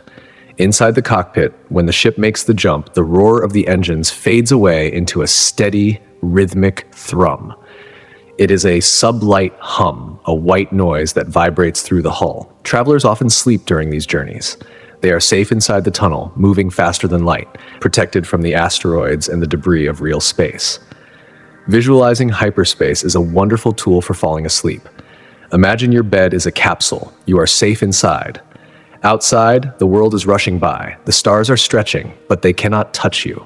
Inside the cockpit, when the ship makes the jump, the roar of the engines fades away into a steady, rhythmic thrum. It is a sublight hum, a white noise that vibrates through the hull. Travelers often sleep during these journeys. They are safe inside the tunnel, moving faster than light, protected from the asteroids and the debris of real space. Visualizing hyperspace is a wonderful tool for falling asleep. Imagine your bed is a capsule. You are safe inside. Outside, the world is rushing by. The stars are stretching, but they cannot touch you.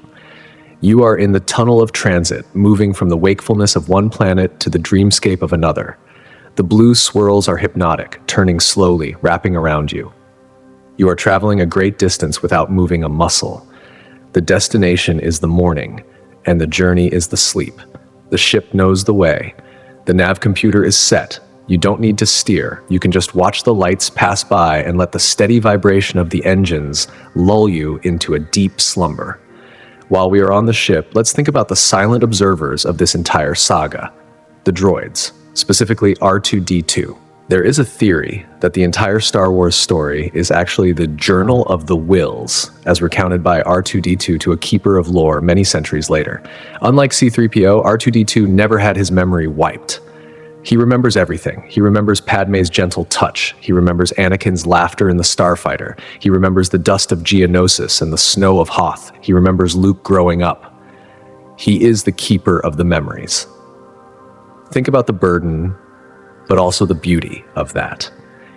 You are in the tunnel of transit, moving from the wakefulness of one planet to the dreamscape of another. The blue swirls are hypnotic, turning slowly, wrapping around you. You are traveling a great distance without moving a muscle. The destination is the morning, and the journey is the sleep. The ship knows the way. The nav computer is set. You don't need to steer. You can just watch the lights pass by and let the steady vibration of the engines lull you into a deep slumber. While we are on the ship, let's think about the silent observers of this entire saga, the droids, specifically R2-D2. There is a theory that the entire Star Wars story is actually the Journal of the Wills, as recounted by R2-D2 to a keeper of lore many centuries later. Unlike C-3PO, R2-D2 never had his memory wiped. He remembers everything. He remembers Padmé's gentle touch. He remembers Anakin's laughter in the Starfighter. He remembers the dust of Geonosis and the snow of Hoth. He remembers Luke growing up. He is the keeper of the memories. Think about the burden, but also the beauty of that.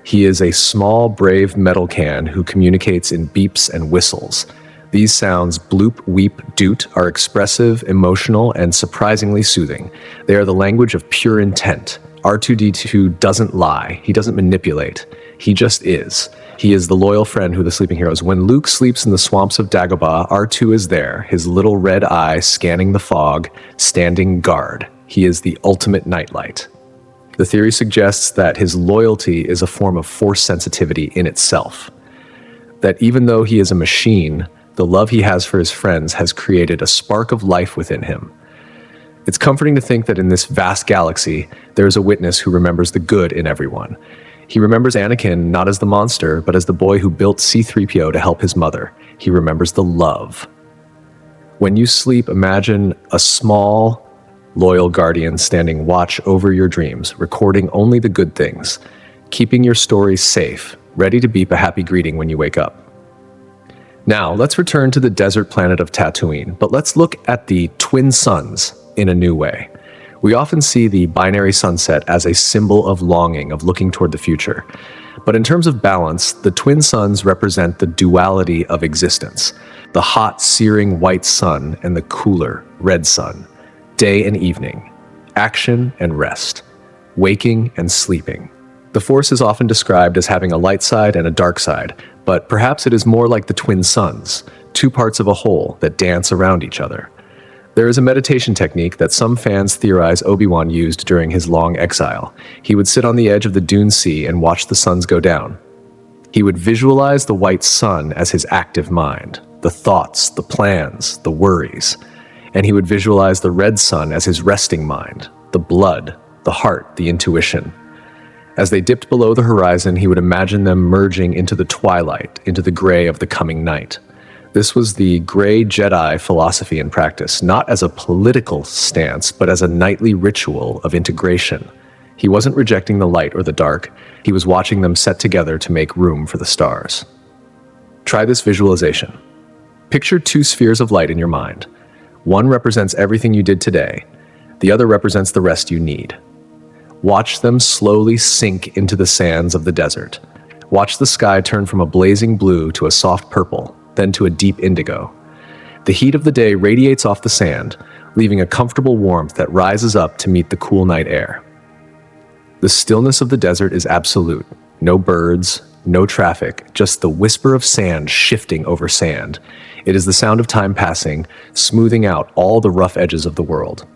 He is a small, brave metal can who communicates in beeps and whistles. These sounds, bloop, weep, doot, are expressive, emotional, and surprisingly soothing. They are the language of pure intent. R2-D2 doesn't lie. He doesn't manipulate. He just is. He is the loyal friend who the sleeping heroes. When Luke sleeps in the swamps of Dagobah, R2 is there, his little red eye scanning the fog, standing guard. He is the ultimate nightlight. The theory suggests that his loyalty is a form of force sensitivity in itself. That even though he is a machine, the love he has for his friends has created a spark of life within him. It's comforting to think that in this vast galaxy, there is a witness who remembers the good in everyone. He remembers Anakin not as the monster, but as the boy who built C-3PO to help his mother. He remembers the love. When you sleep, imagine a small, loyal guardian standing watch over your dreams, recording only the good things, keeping your stories safe, ready to beep a happy greeting when you wake up. Now, let's return to the desert planet of Tatooine, but let's look at the twin suns in a new way. We often see the binary sunset as a symbol of longing, of looking toward the future. But in terms of balance, the twin suns represent the duality of existence, the hot, searing white sun and the cooler, red sun, day and evening, action and rest, waking and sleeping. The Force is often described as having a light side and a dark side, but perhaps it is more like the twin suns, two parts of a whole that dance around each other. There is a meditation technique that some fans theorize Obi-Wan used during his long exile. He would sit on the edge of the Dune Sea and watch the suns go down. He would visualize the white sun as his active mind, the thoughts, the plans, the worries. And he would visualize the red sun as his resting mind, the blood, the heart, the intuition. As they dipped below the horizon, he would imagine them merging into the twilight, into the gray of the coming night. This was the gray Jedi philosophy and practice, not as a political stance, but as a nightly ritual of integration. He wasn't rejecting the light or the dark. He was watching them set together to make room for the stars. Try this visualization. Picture two spheres of light in your mind. One represents everything you did today. The other represents the rest you need. Watch them slowly sink into the sands of the desert. Watch the sky turn from a blazing blue to a soft purple, then to a deep indigo. The heat of the day radiates off the sand, leaving a comfortable warmth that rises up to meet the cool night air. The stillness of the desert is absolute. No birds, no traffic, just the whisper of sand shifting over sand. It is the sound of time passing, smoothing out all the rough edges of the world.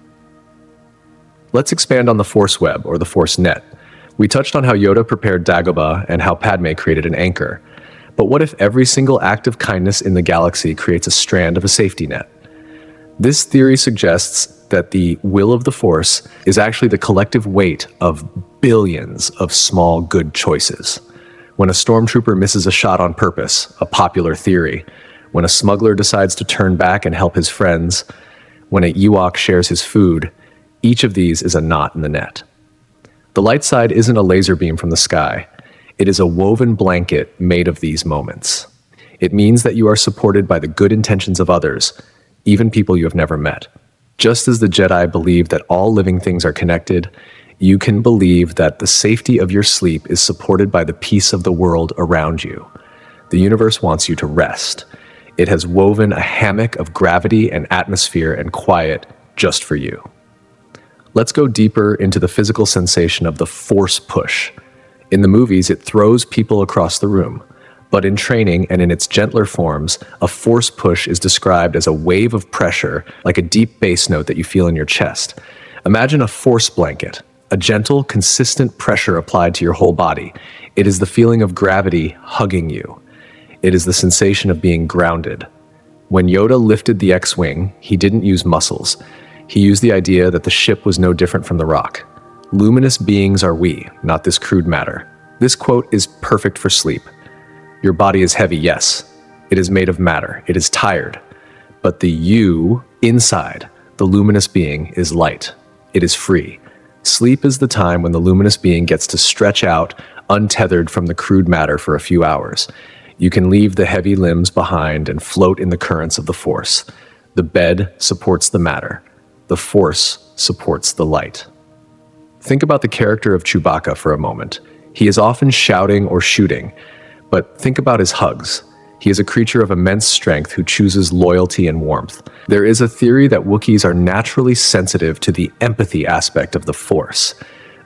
Let's expand on the Force web, or the Force net. We touched on how Yoda prepared Dagobah and how Padme created an anchor. But what if every single act of kindness in the galaxy creates a strand of a safety net? This theory suggests that the will of the Force is actually the collective weight of billions of small good choices. When a stormtrooper misses a shot on purpose, a popular theory. When a smuggler decides to turn back and help his friends. When a Ewok shares his food. Each of these is a knot in the net. The light side isn't a laser beam from the sky. It is a woven blanket made of these moments. It means that you are supported by the good intentions of others, even people you have never met. Just as the Jedi believe that all living things are connected, you can believe that the safety of your sleep is supported by the peace of the world around you. The universe wants you to rest. It has woven a hammock of gravity and atmosphere and quiet just for you. Let's go deeper into the physical sensation of the Force push. In the movies, it throws people across the room. But in training and in its gentler forms, a Force push is described as a wave of pressure, like a deep bass note that you feel in your chest. Imagine a Force blanket, a gentle, consistent pressure applied to your whole body. It is the feeling of gravity hugging you. It is the sensation of being grounded. When Yoda lifted the X-Wing, he didn't use muscles. He used the idea that the ship was no different from the rock. Luminous beings are we, not this crude matter. This quote is perfect for sleep. Your body is heavy, yes. It is made of matter. It is tired. But the you inside, the luminous being, is light. It is free. Sleep is the time when the luminous being gets to stretch out, untethered from the crude matter for a few hours. You can leave the heavy limbs behind and float in the currents of the Force. The bed supports the matter. The Force supports the light. Think about the character of Chewbacca for a moment. He is often shouting or shooting, but think about his hugs. He is a creature of immense strength who chooses loyalty and warmth. There is a theory that Wookiees are naturally sensitive to the empathy aspect of the Force.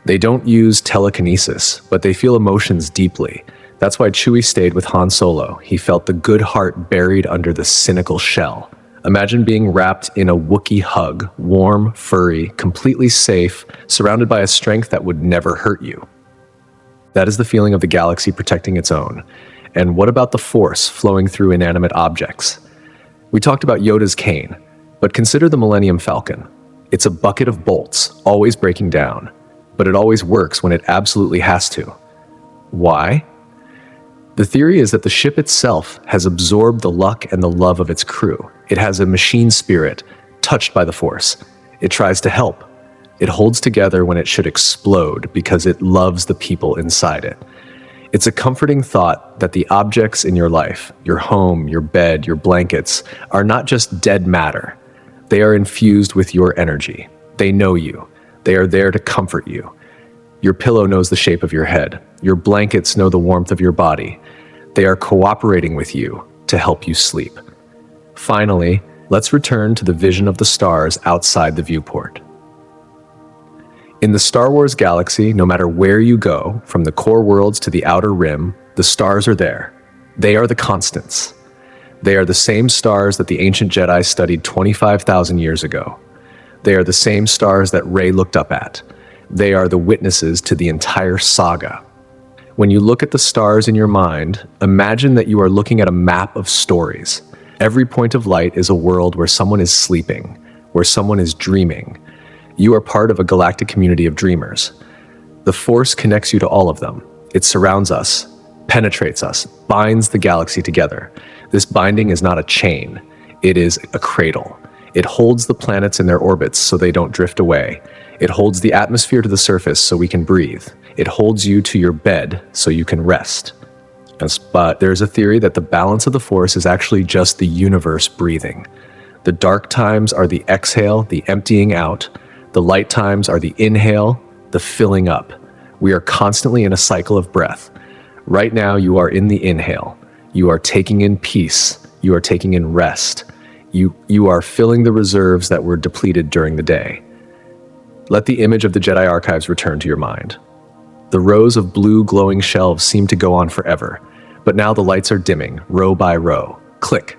They don't use telekinesis, but they feel emotions deeply. That's why Chewie stayed with Han Solo. He felt the good heart buried under the cynical shell. Imagine being wrapped in a Wookiee hug, warm, furry, completely safe, surrounded by a strength that would never hurt you. That is the feeling of the galaxy protecting its own. And what about the Force flowing through inanimate objects? We talked about Yoda's cane, but consider the Millennium Falcon. It's a bucket of bolts, always breaking down, but it always works when it absolutely has to. Why? The theory is that the ship itself has absorbed the luck and the love of its crew. It has a machine spirit, touched by the Force. It tries to help. It holds together when it should explode because it loves the people inside it. It's a comforting thought that the objects in your life, your home, your bed, your blankets, are not just dead matter. They are infused with your energy. They know you. They are there to comfort you. Your pillow knows the shape of your head. Your blankets know the warmth of your body. They are cooperating with you to help you sleep. Finally, let's return to the vision of the stars outside the viewport. In the Star Wars galaxy, no matter where you go, from the core worlds to the outer rim, the stars are there. They are the constants. They are the same stars that the ancient Jedi studied 25,000 years ago. They are the same stars that Rey looked up at. They are the witnesses to the entire saga. When you look at the stars in your mind, imagine that you are looking at a map of stories. Every point of light is a world where someone is sleeping, where someone is dreaming. You are part of a galactic community of dreamers. The Force connects you to all of them. It surrounds us, penetrates us, binds the galaxy together. This binding is not a chain. It is a cradle. It holds the planets in their orbits so they don't drift away. It holds the atmosphere to the surface so we can breathe. It holds you to your bed so you can rest. But there's a theory that the balance of the Force is actually just the universe breathing. The dark times are the exhale, the emptying out. The light times are the inhale, the filling up. We are constantly in a cycle of breath. Right now, you are in the inhale. You are taking in peace. You are taking in rest. You are filling the reserves that were depleted during the day. Let the image of the Jedi archives return to your mind. The rows of blue glowing shelves seem to go on forever, but now the lights are dimming, row by row. Click,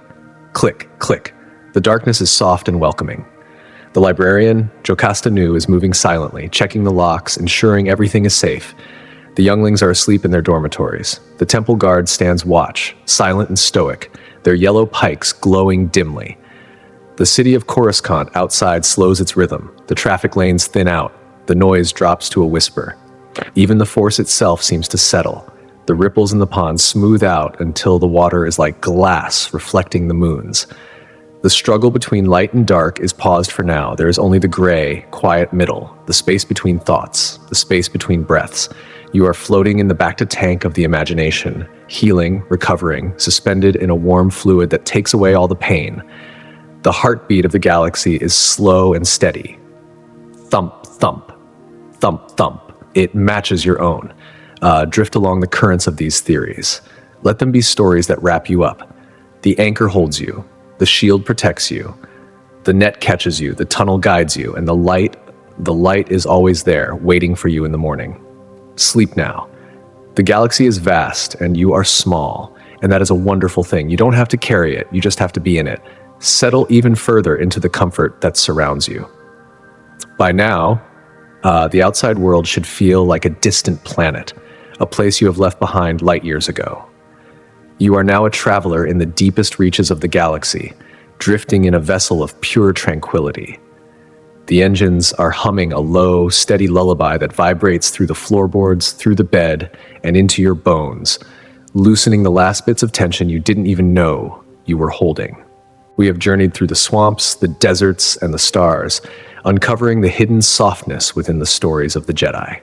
click, click. The darkness is soft and welcoming. The librarian, Jocasta Nu, is moving silently, checking the locks, ensuring everything is safe. The younglings are asleep in their dormitories. The temple guard stands watch, silent and stoic, their yellow pikes glowing dimly. The city of Coruscant outside slows its rhythm. The traffic lanes thin out. The noise drops to a whisper. Even the force itself seems to settle. The ripples in the pond smooth out until the water is like glass reflecting the moons. The struggle between light and dark is paused for now. There is only the gray, quiet middle, the space between thoughts, the space between breaths. You are floating in the back-to-tank of the imagination, healing, recovering, suspended in a warm fluid that takes away all the pain. The heartbeat of the galaxy is slow and steady. Thump, thump, thump, thump. It matches your own. Drift along the currents of these theories. Let them be stories that wrap you up. The anchor holds you. The shield protects you. The net catches you. The tunnel guides you. And the light is always there, waiting for you in the morning. Sleep now. The galaxy is vast, and you are small. And that is a wonderful thing. You don't have to carry it. You just have to be in it. Settle even further into the comfort that surrounds you. By now, the outside world should feel like a distant planet, a place you have left behind light years ago. You are now a traveler in the deepest reaches of the galaxy, drifting in a vessel of pure tranquility. The engines are humming a low, steady lullaby that vibrates through the floorboards, through the bed, and into your bones, loosening the last bits of tension you didn't even know you were holding. We have journeyed through the swamps, the deserts, and the stars, uncovering the hidden softness within the stories of the Jedi.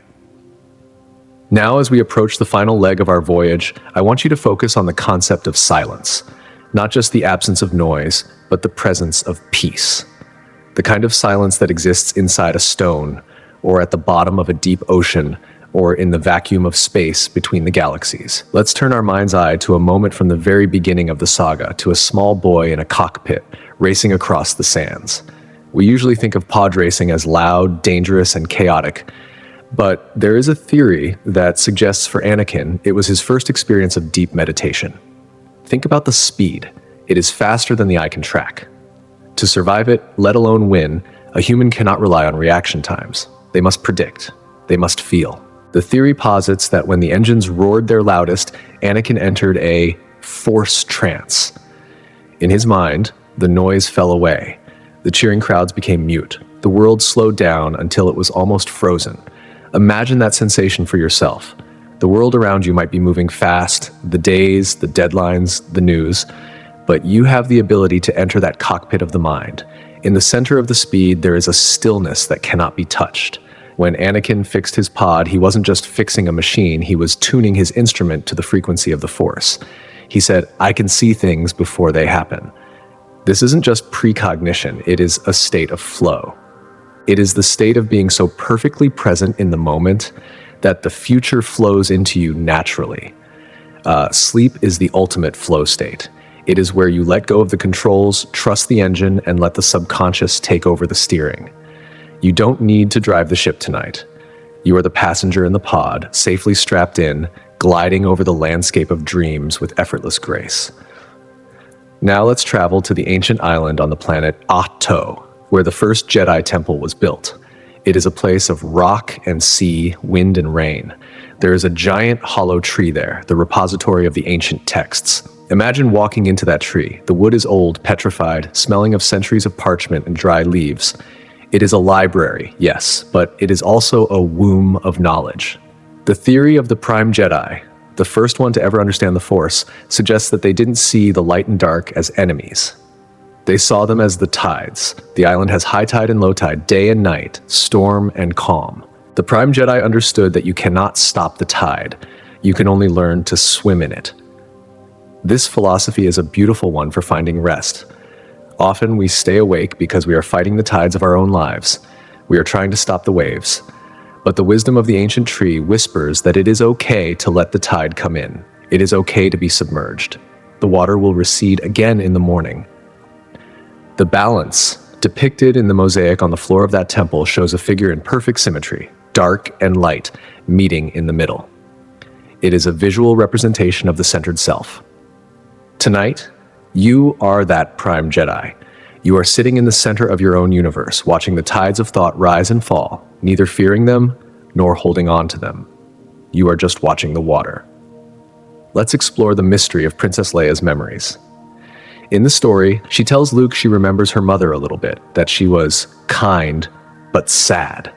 Now, as we approach the final leg of our voyage, I want you to focus on the concept of silence, not just the absence of noise, but the presence of peace. The kind of silence that exists inside a stone, or at the bottom of a deep ocean, or in the vacuum of space between the galaxies. Let's turn our mind's eye to a moment from the very beginning of the saga, to a small boy in a cockpit, racing across the sands. We usually think of pod racing as loud, dangerous, and chaotic, but there is a theory that suggests for Anakin, it was his first experience of deep meditation. Think about the speed. It is faster than the eye can track. To survive it, let alone win, a human cannot rely on reaction times. They must predict. They must feel. The theory posits that when the engines roared their loudest, Anakin entered a force trance. In his mind, the noise fell away. The cheering crowds became mute. The world slowed down until it was almost frozen. Imagine that sensation for yourself. The world around you might be moving fast, the days, the deadlines, the news, but you have the ability to enter that cockpit of the mind. In the center of the speed, there is a stillness that cannot be touched. When Anakin fixed his pod, he wasn't just fixing a machine, he was tuning his instrument to the frequency of the Force. He said, I can see things before they happen. This isn't just precognition, it is a state of flow. It is the state of being so perfectly present in the moment that the future flows into you naturally. Sleep is the ultimate flow state. It is where you let go of the controls, trust the engine, and let the subconscious take over the steering. You don't need to drive the ship tonight. You are the passenger in the pod, safely strapped in, gliding over the landscape of dreams with effortless grace. Now let's travel to the ancient island on the planet Ahto, where the first Jedi temple was built. It is a place of rock and sea, wind and rain. There is a giant hollow tree there, the repository of the ancient texts. Imagine walking into that tree. The wood is old, petrified, smelling of centuries of parchment and dry leaves. It is a library, yes, but it is also a womb of knowledge. The theory of the Prime Jedi, the first one to ever understand the Force, suggests that they didn't see the light and dark as enemies. They saw them as the tides. The island has high tide and low tide, day and night, storm and calm. The Prime Jedi understood that you cannot stop the tide. You can only learn to swim in it. This philosophy is a beautiful one for finding rest. Often we stay awake because we are fighting the tides of our own lives. We are trying to stop the waves. But the wisdom of the ancient tree whispers that it is okay to let the tide come in. It is okay to be submerged. The water will recede again in the morning. The balance depicted in the mosaic on the floor of that temple shows a figure in perfect symmetry, dark and light, meeting in the middle. It is a visual representation of the centered self. Tonight, you are that prime Jedi. You are sitting in the center of your own universe, watching the tides of thought rise and fall, neither fearing them nor holding on to them. You are just watching the water. Let's explore the mystery of Princess Leia's memories. In the story, she tells Luke she remembers her mother a little bit, that she was kind, but sad.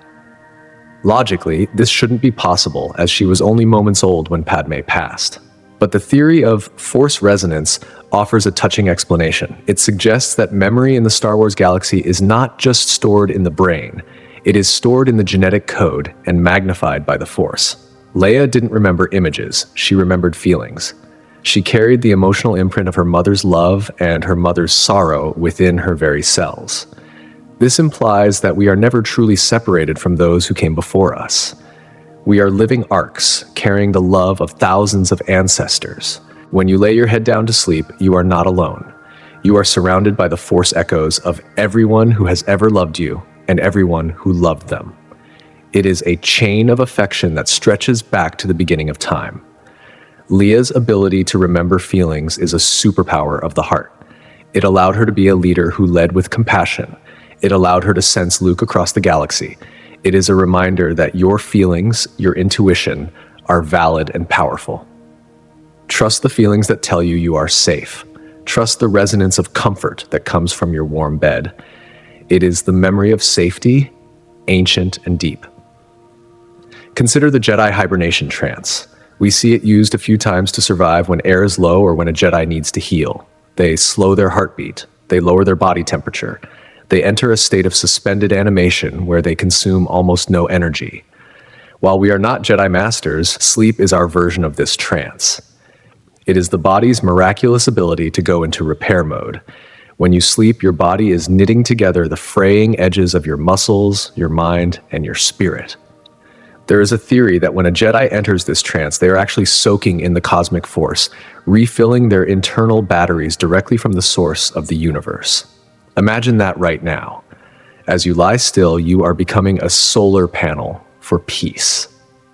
Logically, this shouldn't be possible, as she was only moments old when Padme passed. But the theory of Force resonance offers a touching explanation. It suggests that memory in the Star Wars galaxy is not just stored in the brain, it is stored in the genetic code and magnified by the Force. Leia didn't remember images, she remembered feelings. She carried the emotional imprint of her mother's love and her mother's sorrow within her very cells. This implies that we are never truly separated from those who came before us. We are living arcs, carrying the love of thousands of ancestors. When you lay your head down to sleep, you are not alone. You are surrounded by the Force echoes of everyone who has ever loved you and everyone who loved them. It is a chain of affection that stretches back to the beginning of time. Leia's ability to remember feelings is a superpower of the heart. It allowed her to be a leader who led with compassion. It allowed her to sense Luke across the galaxy. It is a reminder that your feelings, your intuition, are valid and powerful. Trust the feelings that tell you you are safe. Trust the resonance of comfort that comes from your warm bed. It is the memory of safety, ancient and deep. Consider the Jedi hibernation trance. We see it used a few times to survive when air is low or when a Jedi needs to heal. They slow their heartbeat. They lower their body temperature. They enter a state of suspended animation where they consume almost no energy. While we are not Jedi Masters, sleep is our version of this trance. It is the body's miraculous ability to go into repair mode. When you sleep, your body is knitting together the fraying edges of your muscles, your mind, and your spirit. There is a theory that when a Jedi enters this trance, they are actually soaking in the cosmic force, refilling their internal batteries directly from the source of the universe. Imagine that right now. As you lie still, you are becoming a solar panel for peace.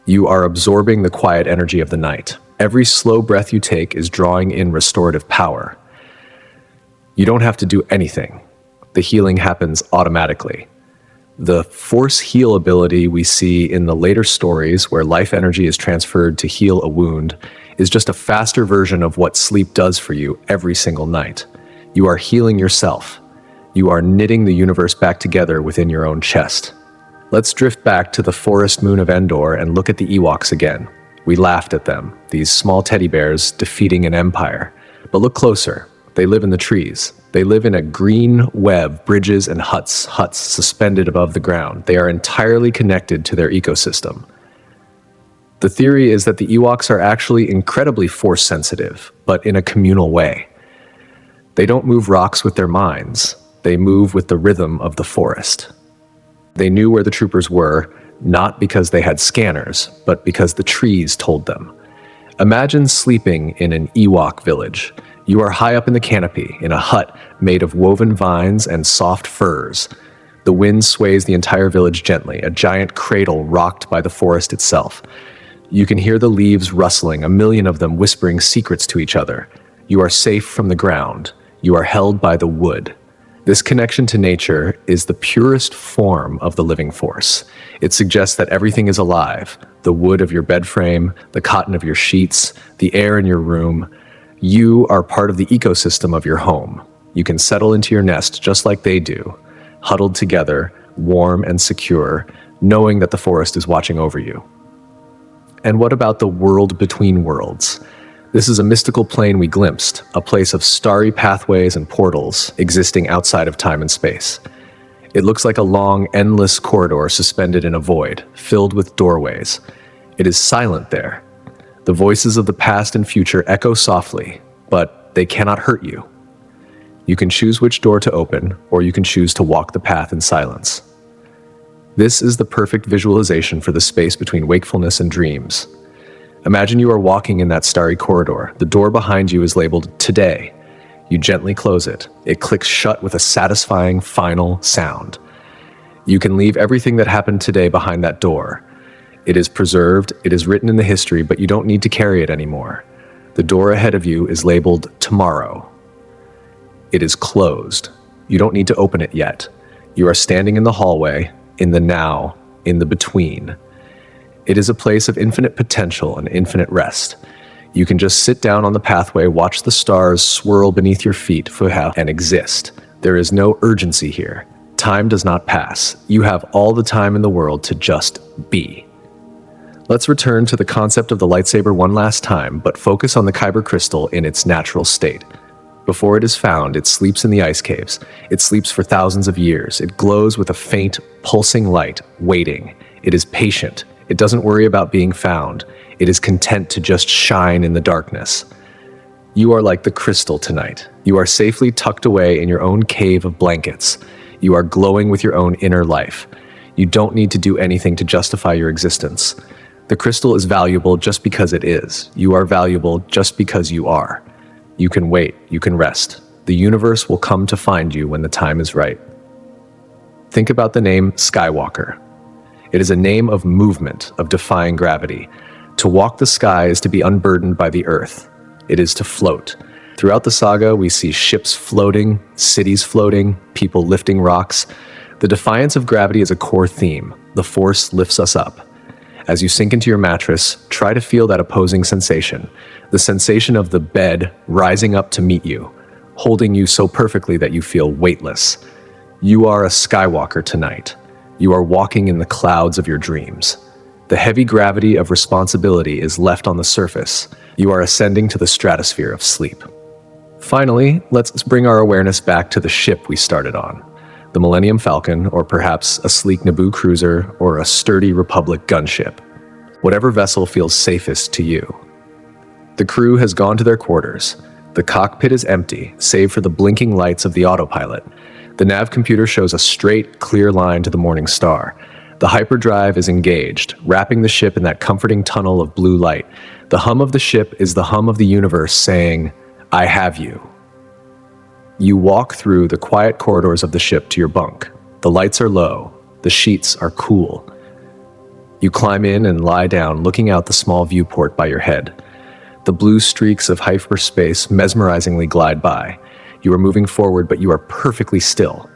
You are absorbing the quiet energy of the night. Every slow breath you take is drawing in restorative power. You don't have to do anything. The healing happens automatically. The Force heal ability we see in the later stories where life energy is transferred to heal a wound is just a faster version of what sleep does for you every single night. You are healing yourself. You are knitting the universe back together within your own chest. Let's drift back to the forest moon of Endor and look at the Ewoks again. We laughed at them, these small teddy bears defeating an empire. But look closer. They live in the trees. They live in a green web, bridges and huts suspended above the ground. They are entirely connected to their ecosystem. The theory is that the Ewoks are actually incredibly force sensitive, but in a communal way. They don't move rocks with their minds. They move with the rhythm of the forest. They knew where the troopers were, not because they had scanners, but because the trees told them. Imagine sleeping in an Ewok village. You are high up in the canopy, in a hut made of woven vines and soft furs. The wind sways the entire village gently, a giant cradle rocked by the forest itself. You can hear the leaves rustling, a million of them whispering secrets to each other. You are safe from the ground. You are held by the wood. This connection to nature is the purest form of the living force. It suggests that everything is alive. The wood of your bed frame, the cotton of your sheets, the air in your room. You are part of the ecosystem of your home. You can settle into your nest just like they do, huddled together, warm and secure, knowing that the forest is watching over you. And what about the world between worlds? This is a mystical plane we glimpsed, a place of starry pathways and portals existing outside of time and space. It looks like a long, endless corridor suspended in a void, filled with doorways. It is silent there. The voices of the past and future echo softly, but they cannot hurt you. You can choose which door to open, or you can choose to walk the path in silence. This is the perfect visualization for the space between wakefulness and dreams. Imagine you are walking in that starry corridor. The door behind you is labeled Today. You gently close it. It clicks shut with a satisfying final sound. You can leave everything that happened today behind that door. It is preserved, it is written in the history, but you don't need to carry it anymore. The door ahead of you is labeled Tomorrow. It is closed. You don't need to open it yet. You are standing in the hallway, in the now, in the between. It is a place of infinite potential and infinite rest. You can just sit down on the pathway, watch the stars swirl beneath your feet, and exist. There is no urgency here. Time does not pass. You have all the time in the world to just be. Let's return to the concept of the lightsaber one last time, but focus on the kyber crystal in its natural state. Before it is found, it sleeps in the ice caves. It sleeps for thousands of years. It glows with a faint, pulsing light, waiting. It is patient. It doesn't worry about being found. It is content to just shine in the darkness. You are like the crystal tonight. You are safely tucked away in your own cave of blankets. You are glowing with your own inner life. You don't need to do anything to justify your existence. The crystal is valuable just because it is. You are valuable just because you are. You can wait, you can rest. The universe will come to find you when the time is right. Think about the name Skywalker. It is a name of movement, of defying gravity. To walk the sky is to be unburdened by the earth. It is to float. Throughout the saga, we see ships floating, cities floating, people lifting rocks. The defiance of gravity is a core theme. The force lifts us up. As you sink into your mattress, try to feel that opposing sensation. The sensation of the bed rising up to meet you, holding you so perfectly that you feel weightless. You are a Skywalker tonight. You are walking in the clouds of your dreams. The heavy gravity of responsibility is left on the surface. You are ascending to the stratosphere of sleep. Finally, let's bring our awareness back to the ship we started on. The Millennium Falcon, or perhaps a sleek Naboo cruiser, or a sturdy Republic gunship. Whatever vessel feels safest to you. The crew has gone to their quarters. The cockpit is empty, save for the blinking lights of the autopilot. The nav computer shows a straight, clear line to the morning star. The hyperdrive is engaged, wrapping the ship in that comforting tunnel of blue light. The hum of the ship is the hum of the universe saying, I have you. You walk through the quiet corridors of the ship to your bunk. The lights are low. The sheets are cool. You climb in and lie down, looking out the small viewport by your head. The blue streaks of hyperspace mesmerizingly glide by. You are moving forward, but you are perfectly still.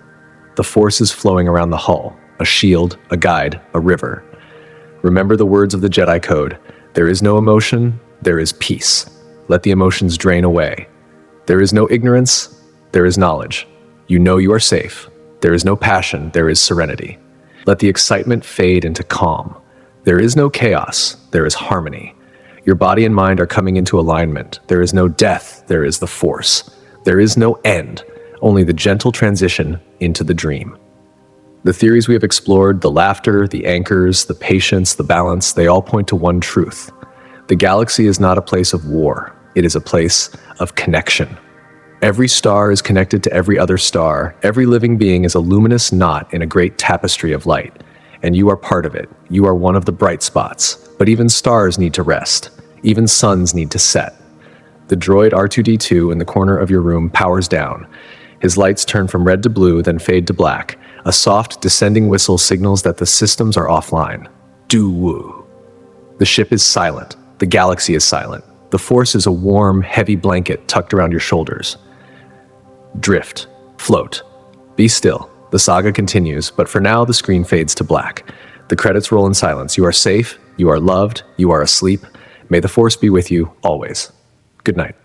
The force is flowing around the hull, a shield, a guide, a river. Remember the words of the Jedi Code. There is no emotion, there is peace. Let the emotions drain away. There is no ignorance, there is knowledge. You know you are safe. There is no passion, there is serenity. Let the excitement fade into calm. There is no chaos, there is harmony. Your body and mind are coming into alignment. There is no death, there is the force. There is no end, only the gentle transition into the dream. The theories we have explored, the laughter, the anchors, the patience, the balance, they all point to one truth. The galaxy is not a place of war. It is a place of connection. Every star is connected to every other star. Every living being is a luminous knot in a great tapestry of light. And you are part of it. You are one of the bright spots. But even stars need to rest. Even suns need to set. The droid R2-D2 in the corner of your room powers down. His lights turn from red to blue, then fade to black. A soft, descending whistle signals that the systems are offline. Do-woo. The ship is silent. The galaxy is silent. The force is a warm, heavy blanket tucked around your shoulders. Drift. Float. Be still. The saga continues, but for now the screen fades to black. The credits roll in silence. You are safe. You are loved. You are asleep. May the force be with you always. Good night.